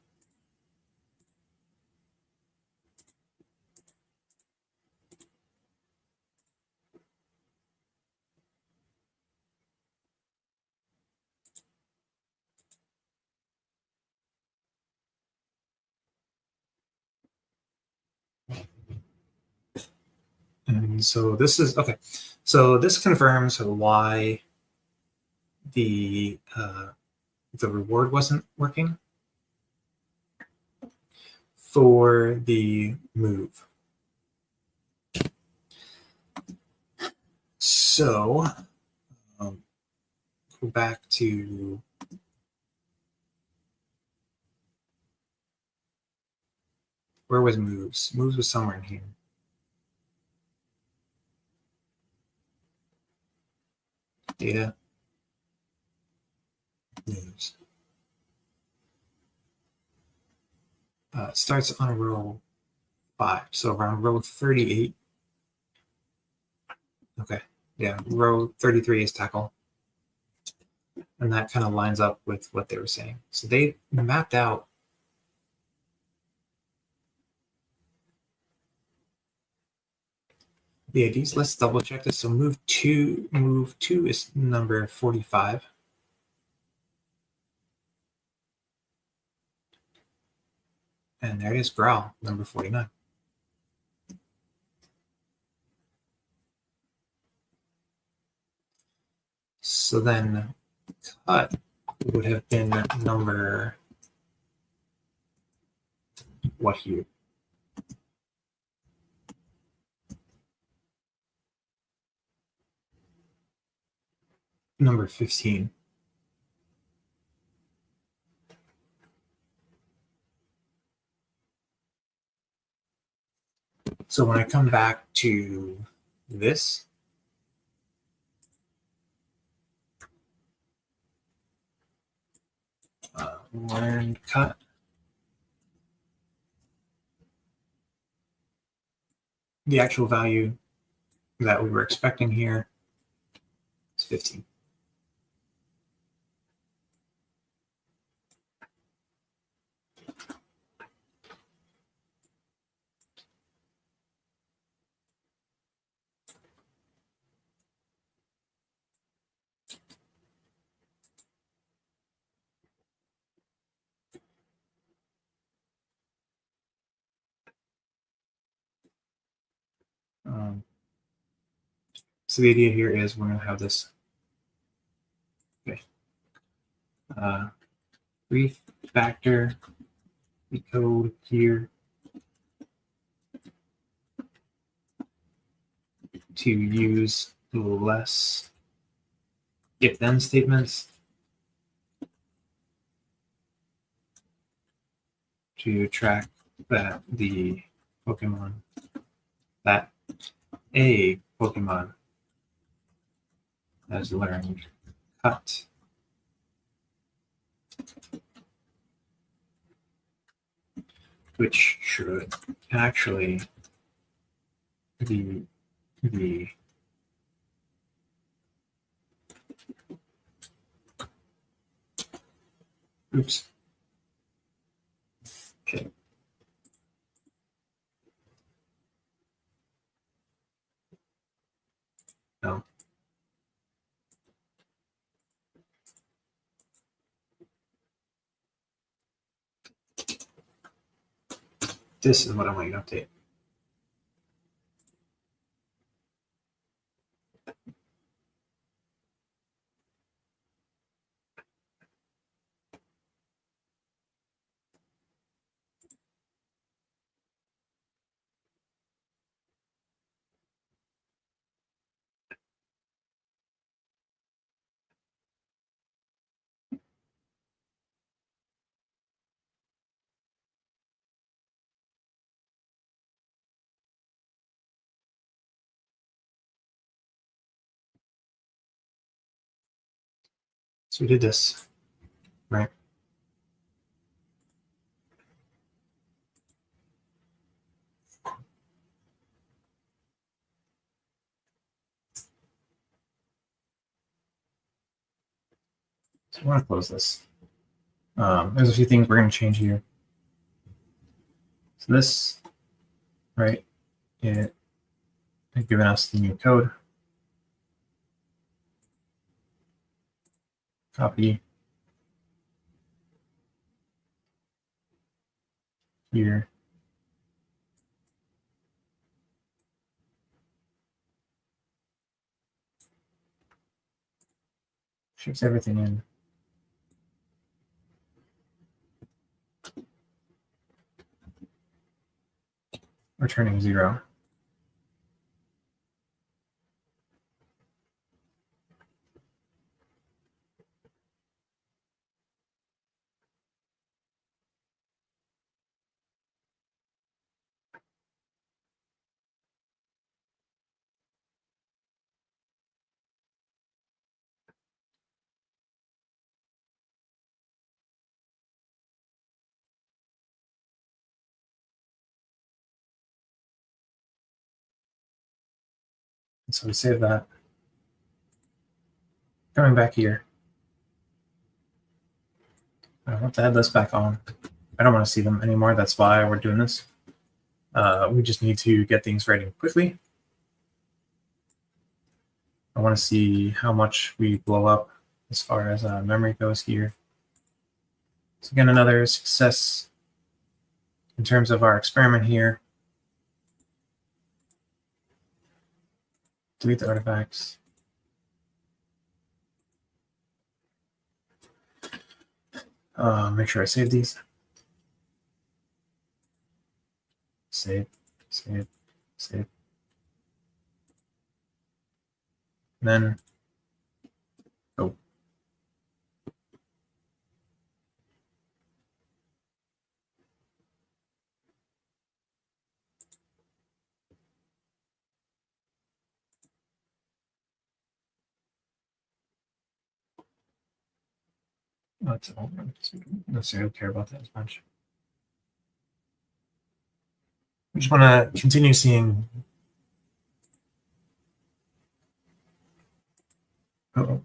And so this is okay. So this confirms why the reward wasn't working for the move. So go back to where was moves? Moves was somewhere in here. Data. news. Starts on row 5, so around row 38. Okay, yeah, row 33 is tackle. And that kind of lines up with what they were saying. So they mapped out the IDs. Let's double check this. So move two is number 45. And there it is, growl, number 49. So then cut would have been number what here? Number 15. So when I come back to this, learn cut, the actual value that we were expecting here is 15. So the idea here is we're going to have this brief factor, the code here to use less if-then statements to track that the Pokemon, that a Pokemon has learned cut. Which should actually be the oops. Okay. No. This is what I want you to update. So we did this, right? So I want to close this. There's a few things we're going to change here. So this, right, it has given us the new code. Copy here. Ships everything in. Returning 0. So we save that. Coming back here. I want to add this back on. I don't want to see them anymore. That's why we're doing this. We just need to get things ready quickly. I want to see how much we blow up as far as memory goes here. So again, another success in terms of our experiment here. Delete the artifacts. Make sure I save these. Save, save, save. And then go. That's all. I don't necessarily care about that as much. We just want to continue seeing. Uh-oh.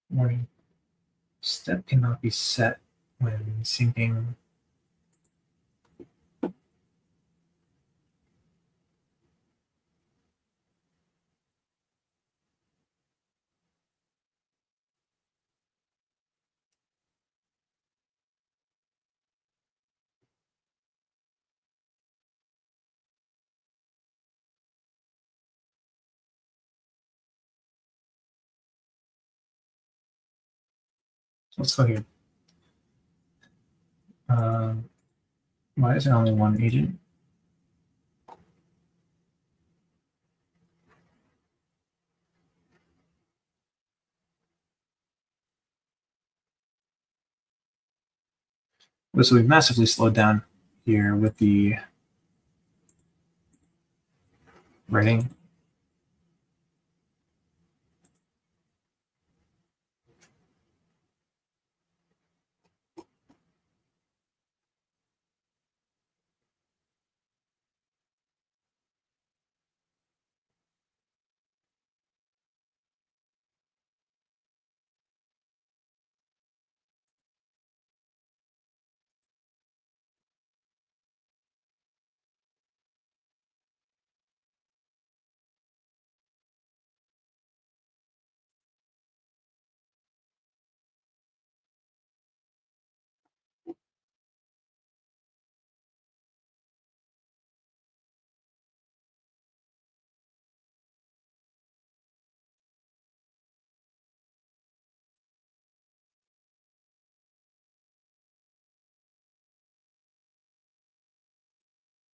Warning. Step cannot be set when syncing. Let's go here. Why is there only one agent? So we've massively slowed down here with the writing.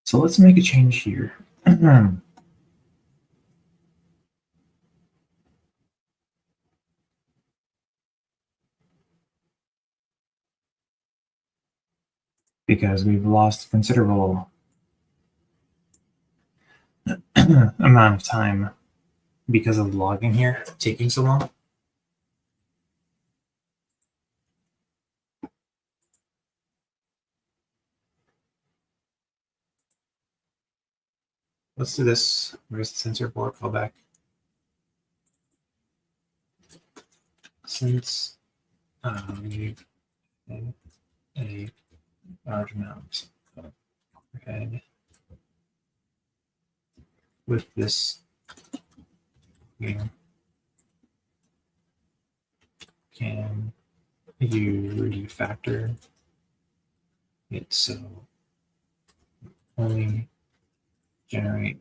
So let's make a change here. Because we've lost considerable amount of time because of logging here taking so long. Let's do this. Where's the sensor board fallback? Since we a large amount of overhead with this game, can you refactor it so only generate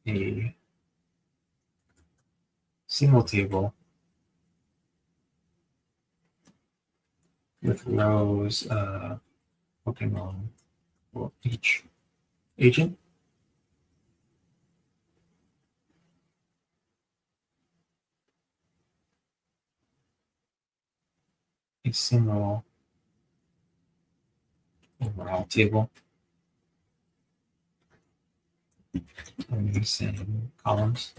a single table with rows Pokemon for each agent? A single overall table in the same columns.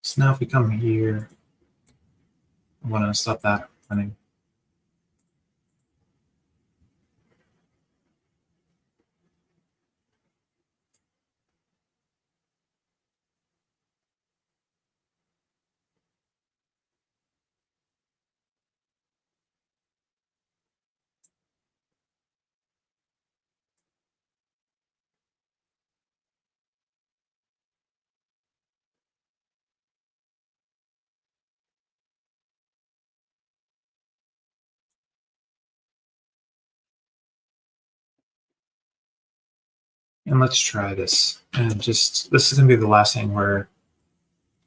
So now if we come here, I want to stop that running. And let's try this. And just, this is going to be the last thing we're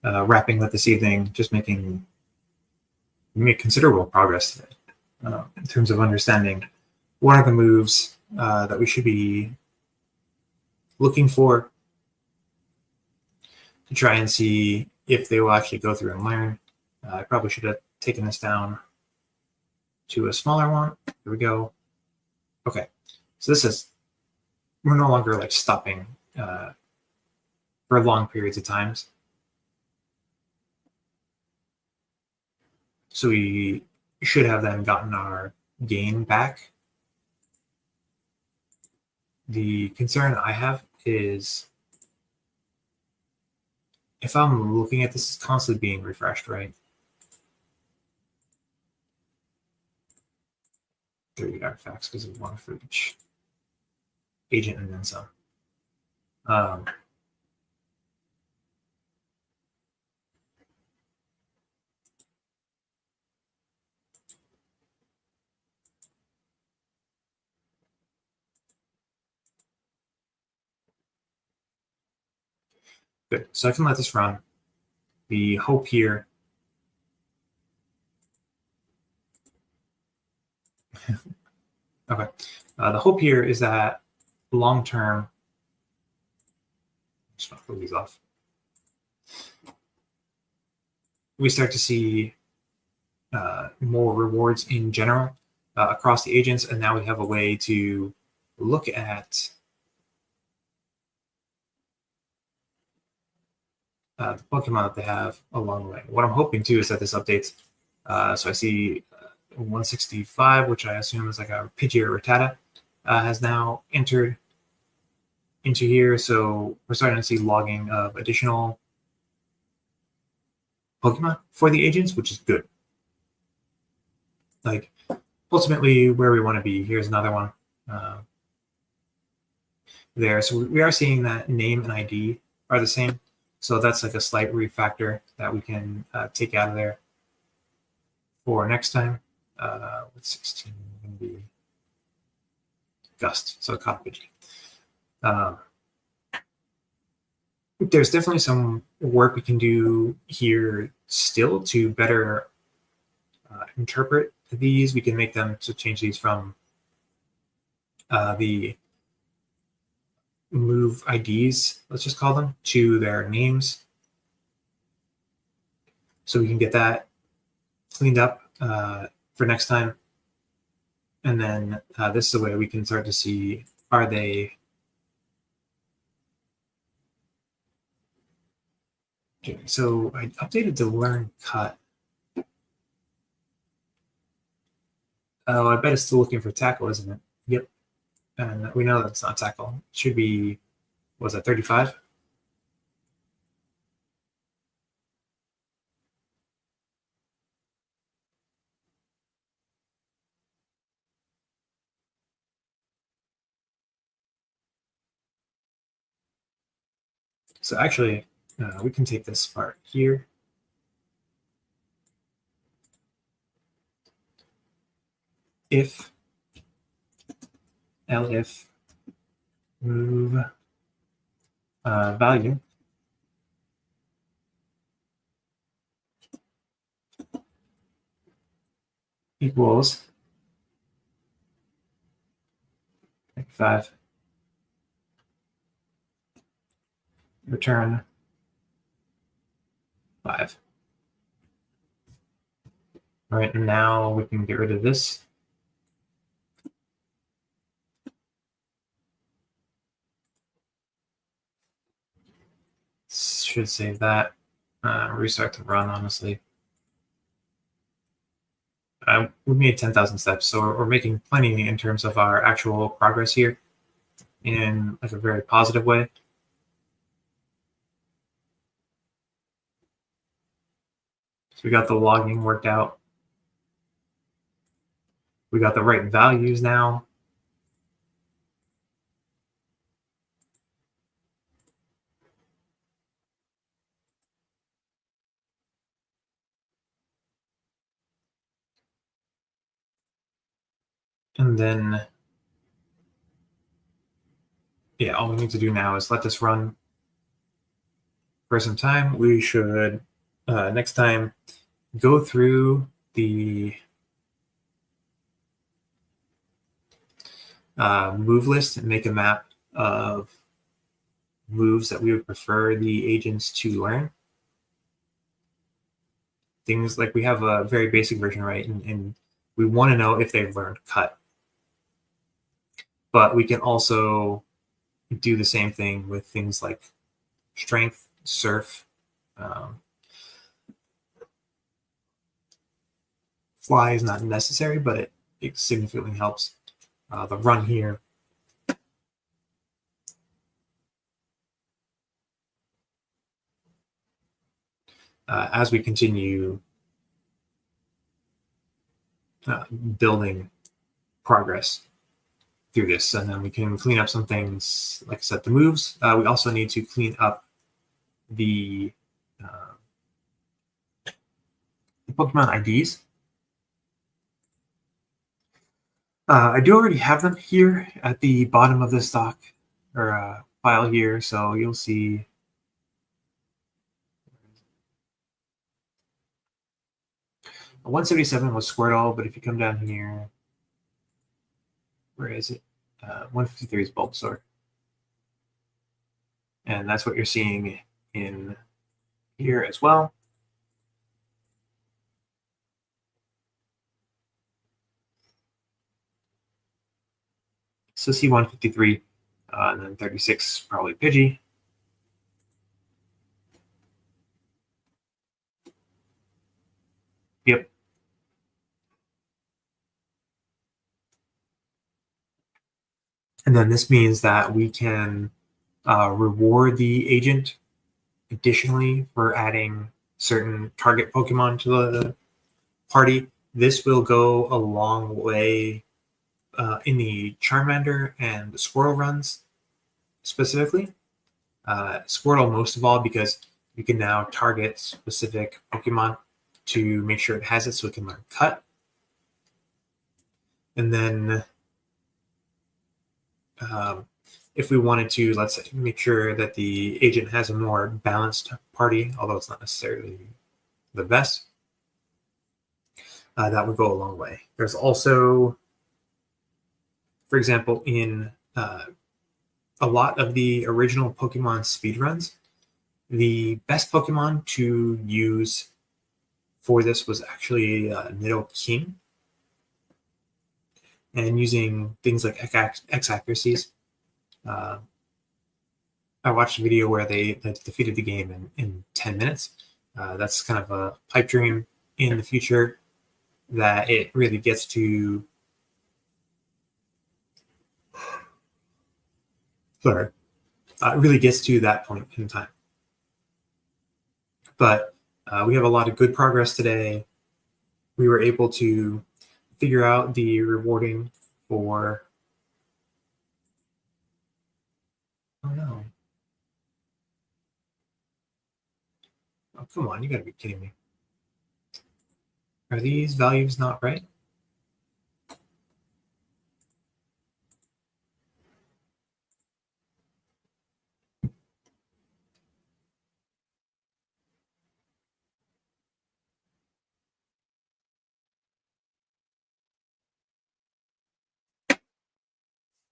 wrapping with this evening, just making considerable progress today in terms of understanding what are the moves that we should be looking for to try and see if they will actually go through and learn. I probably should have taken this down to a smaller one. Here we go. Okay, so this is, we're no longer like stopping for long periods of times. So we should have then gotten our gain back. The concern I have is if I'm looking at this, it's constantly being refreshed, right? 30 artifacts because of one for each agent and then some. Good, so I can let this run. The hope here, okay, the hope here is that long-term, just want to pull these off. We start to see more rewards in general across the agents, and now we have a way to look at the Pokemon that they have along the way. What I'm hoping too is that this updates. So I see 165, which I assume is like a Pidgey or Rattata, has now entered into here. So we're starting to see logging of additional Pokemon for the agents, which is good. Like ultimately where we want to be. Here's another one there. So we are seeing that name and ID are the same. So that's like a slight refactor that we can take out of there for next time. What's 16 going to be? Gust, so Pidgey. There's definitely some work we can do here still to better interpret these. We can make them to change these from the move IDs, let's just call them, to their names. So we can get that cleaned up for next time. And then this is a way we can start to see, are they okay, so I updated the learn cut. Oh, I bet it's still looking for tackle, isn't it? Yep. And we know that's not tackle. It should be, what was that, 35? So actually, we can take this part here. If elif move value equals 5, return 5. All right, and now we can get rid of this. should save that. Restart the run, honestly. We made 10,000 steps, so we're making plenty in terms of our actual progress here in like a very positive way. So we got the logging worked out. We got the right values now. And then, yeah, all we need to do now is let this run for some time. We should, next time, go through the move list and make a map of moves that we would prefer the agents to learn. Things like we have a very basic version, right? And we want to know if they've learned cut. But we can also do the same thing with things like strength, surf, fly is not necessary, but it significantly helps. The run here. As we continue building progress through this, and then we can clean up some things, like I said, the moves. We also need to clean up the Pokemon IDs. I do already have them here at the bottom of this doc or file here, so you'll see. 177 was Squirtle, but if you come down here, where is it? 153 is Bulbasaur. And that's what you're seeing in here as well. So C153, and then 36, probably Pidgey. Yep. And then this means that we can reward the agent additionally for adding certain target Pokemon to the party. This will go a long way in the Charmander and the Squirtle runs specifically. Squirtle most of all, because you can now target specific Pokemon to make sure it has it so it can learn cut. And then if we wanted to, let's say, make sure that the agent has a more balanced party, although it's not necessarily the best, that would go a long way. There's also, for example, in a lot of the original Pokemon speedruns, the best Pokemon to use for this was actually Nidoking. And using things like X accuracies, I watched a video where they defeated the game in 10 minutes. That's kind of a pipe dream in the future that it really gets to. Sorry, it really gets to that point in time. But we have a lot of good progress today. We were able to figure out the rewarding for. Oh no. Oh, come on, you gotta be kidding me. Are these values not right?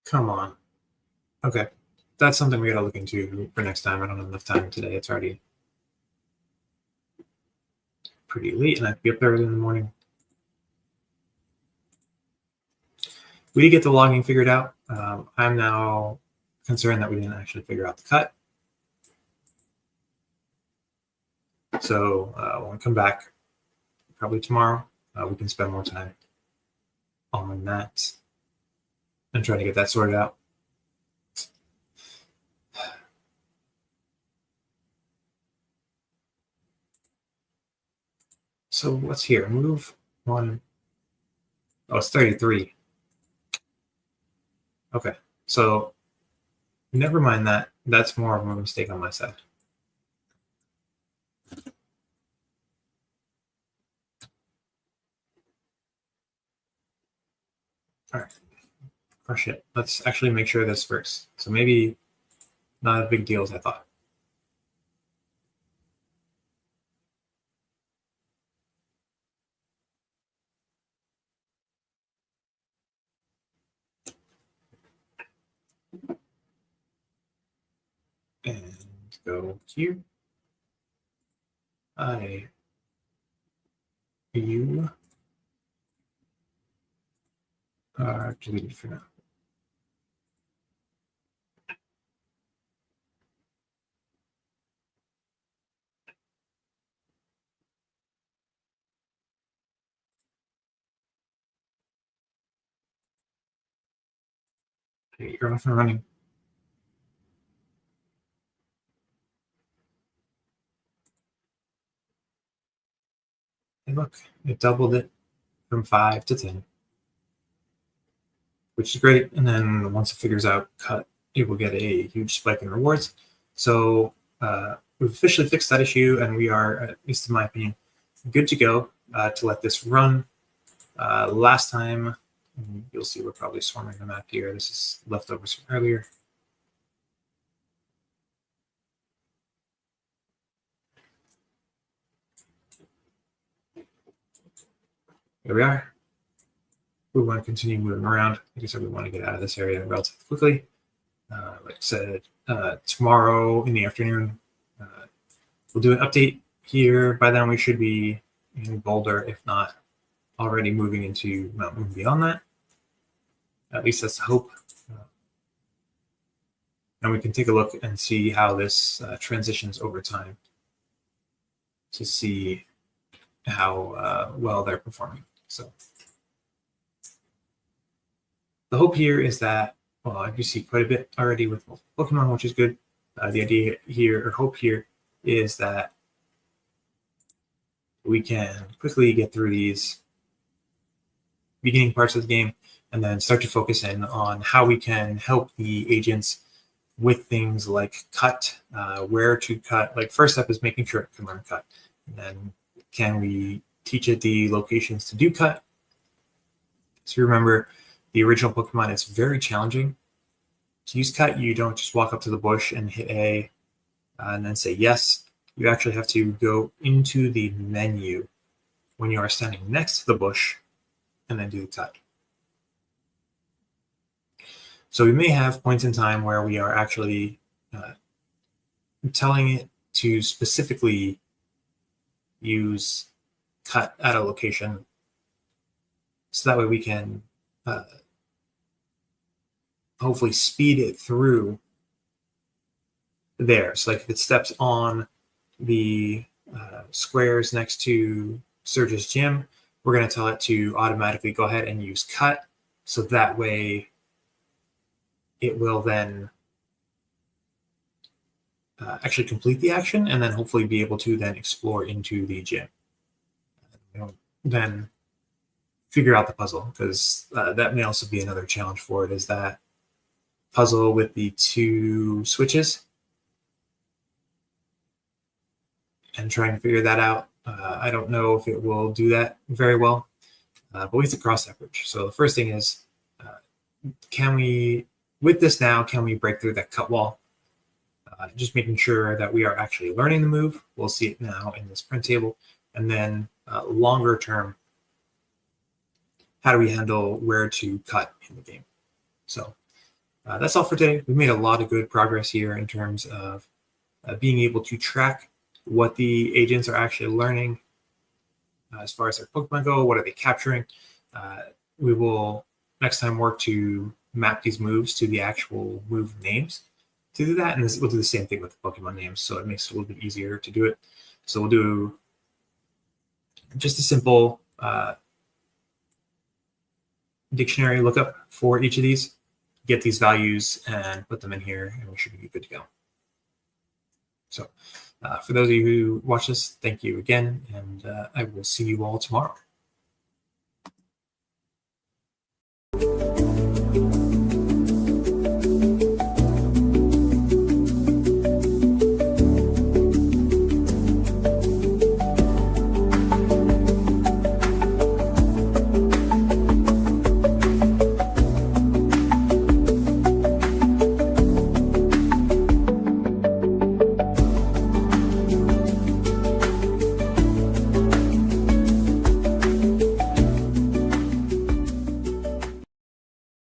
Come on. Okay. That's something we gotta look into for next time. I don't have enough time today. It's already pretty late and I have to be up early in the morning. We did get the logging figured out. I'm now concerned that we didn't actually figure out the cut. So when we come back, probably tomorrow, we can spend more time on that and trying to get that sorted out. So what's here? Move one. Oh, it's 33. Okay, so never mind that. That's more of a mistake on my side. All right, crush it. Let's actually make sure this works. So maybe not a big deal as I thought. And go here. You are deleted for now. Okay, you're off and running. And look, it doubled it from 5 to 10, which is great. And then once it figures out cut, it will get a huge spike in rewards. So we've officially fixed that issue, and we are, at least in my opinion, good to go to let this run. Last time, you'll see we're probably swarming the map here. This is leftovers from earlier. There we are. We want to continue moving around. Like I said, we want to get out of this area relatively quickly. Like I said, tomorrow in the afternoon, we'll do an update here. By then, we should be in Boulder, if not already moving into Mount Moon beyond that. At least that's the hope. And we can take a look and see how this transitions over time to see how well they're performing. So the hope here is that, well, I do see quite a bit already with Pokemon, which is good. The idea here, or hope here, is that we can quickly get through these beginning parts of the game and then start to focus in on how we can help the agents with things like cut, where to cut. Like first step is making sure it can learn cut. And then can we teach it the locations to do cut? So remember, the original Pokemon is very challenging to use cut. You don't just walk up to the bush and hit A and then say yes. You actually have to go into the menu when you are standing next to the bush and then do the cut. So we may have points in time where we are actually telling it to specifically use cut at a location, so that way we can hopefully speed it through there. So like if it steps on the squares next to Surge's gym, we're going to tell it to automatically go ahead and use cut, so that way it will then actually complete the action and then hopefully be able to then explore into the gym. Then figure out the puzzle, because that may also be another challenge for it, is that puzzle with the 2 switches and trying to figure that out. I don't know if it will do that very well, but we have to cross that bridge. So the first thing is, can we, with this now, can we break through that cut wall? Just making sure that we are actually learning the move. We'll see it now in this print table. And then longer term, how do we handle where to cut in the game? So that's all for today. We've made a lot of good progress here in terms of being able to track what the agents are actually learning as far as their Pokemon go. What are they capturing? We will next time work to map these moves to the actual move names to do that. And we'll do the same thing with the Pokemon names, so it makes it a little bit easier to do it. So we'll do just a simple dictionary lookup for each of these, get these values and put them in here, and we should be good to go. So for those of you who watch this, thank you again, and I will see you all tomorrow.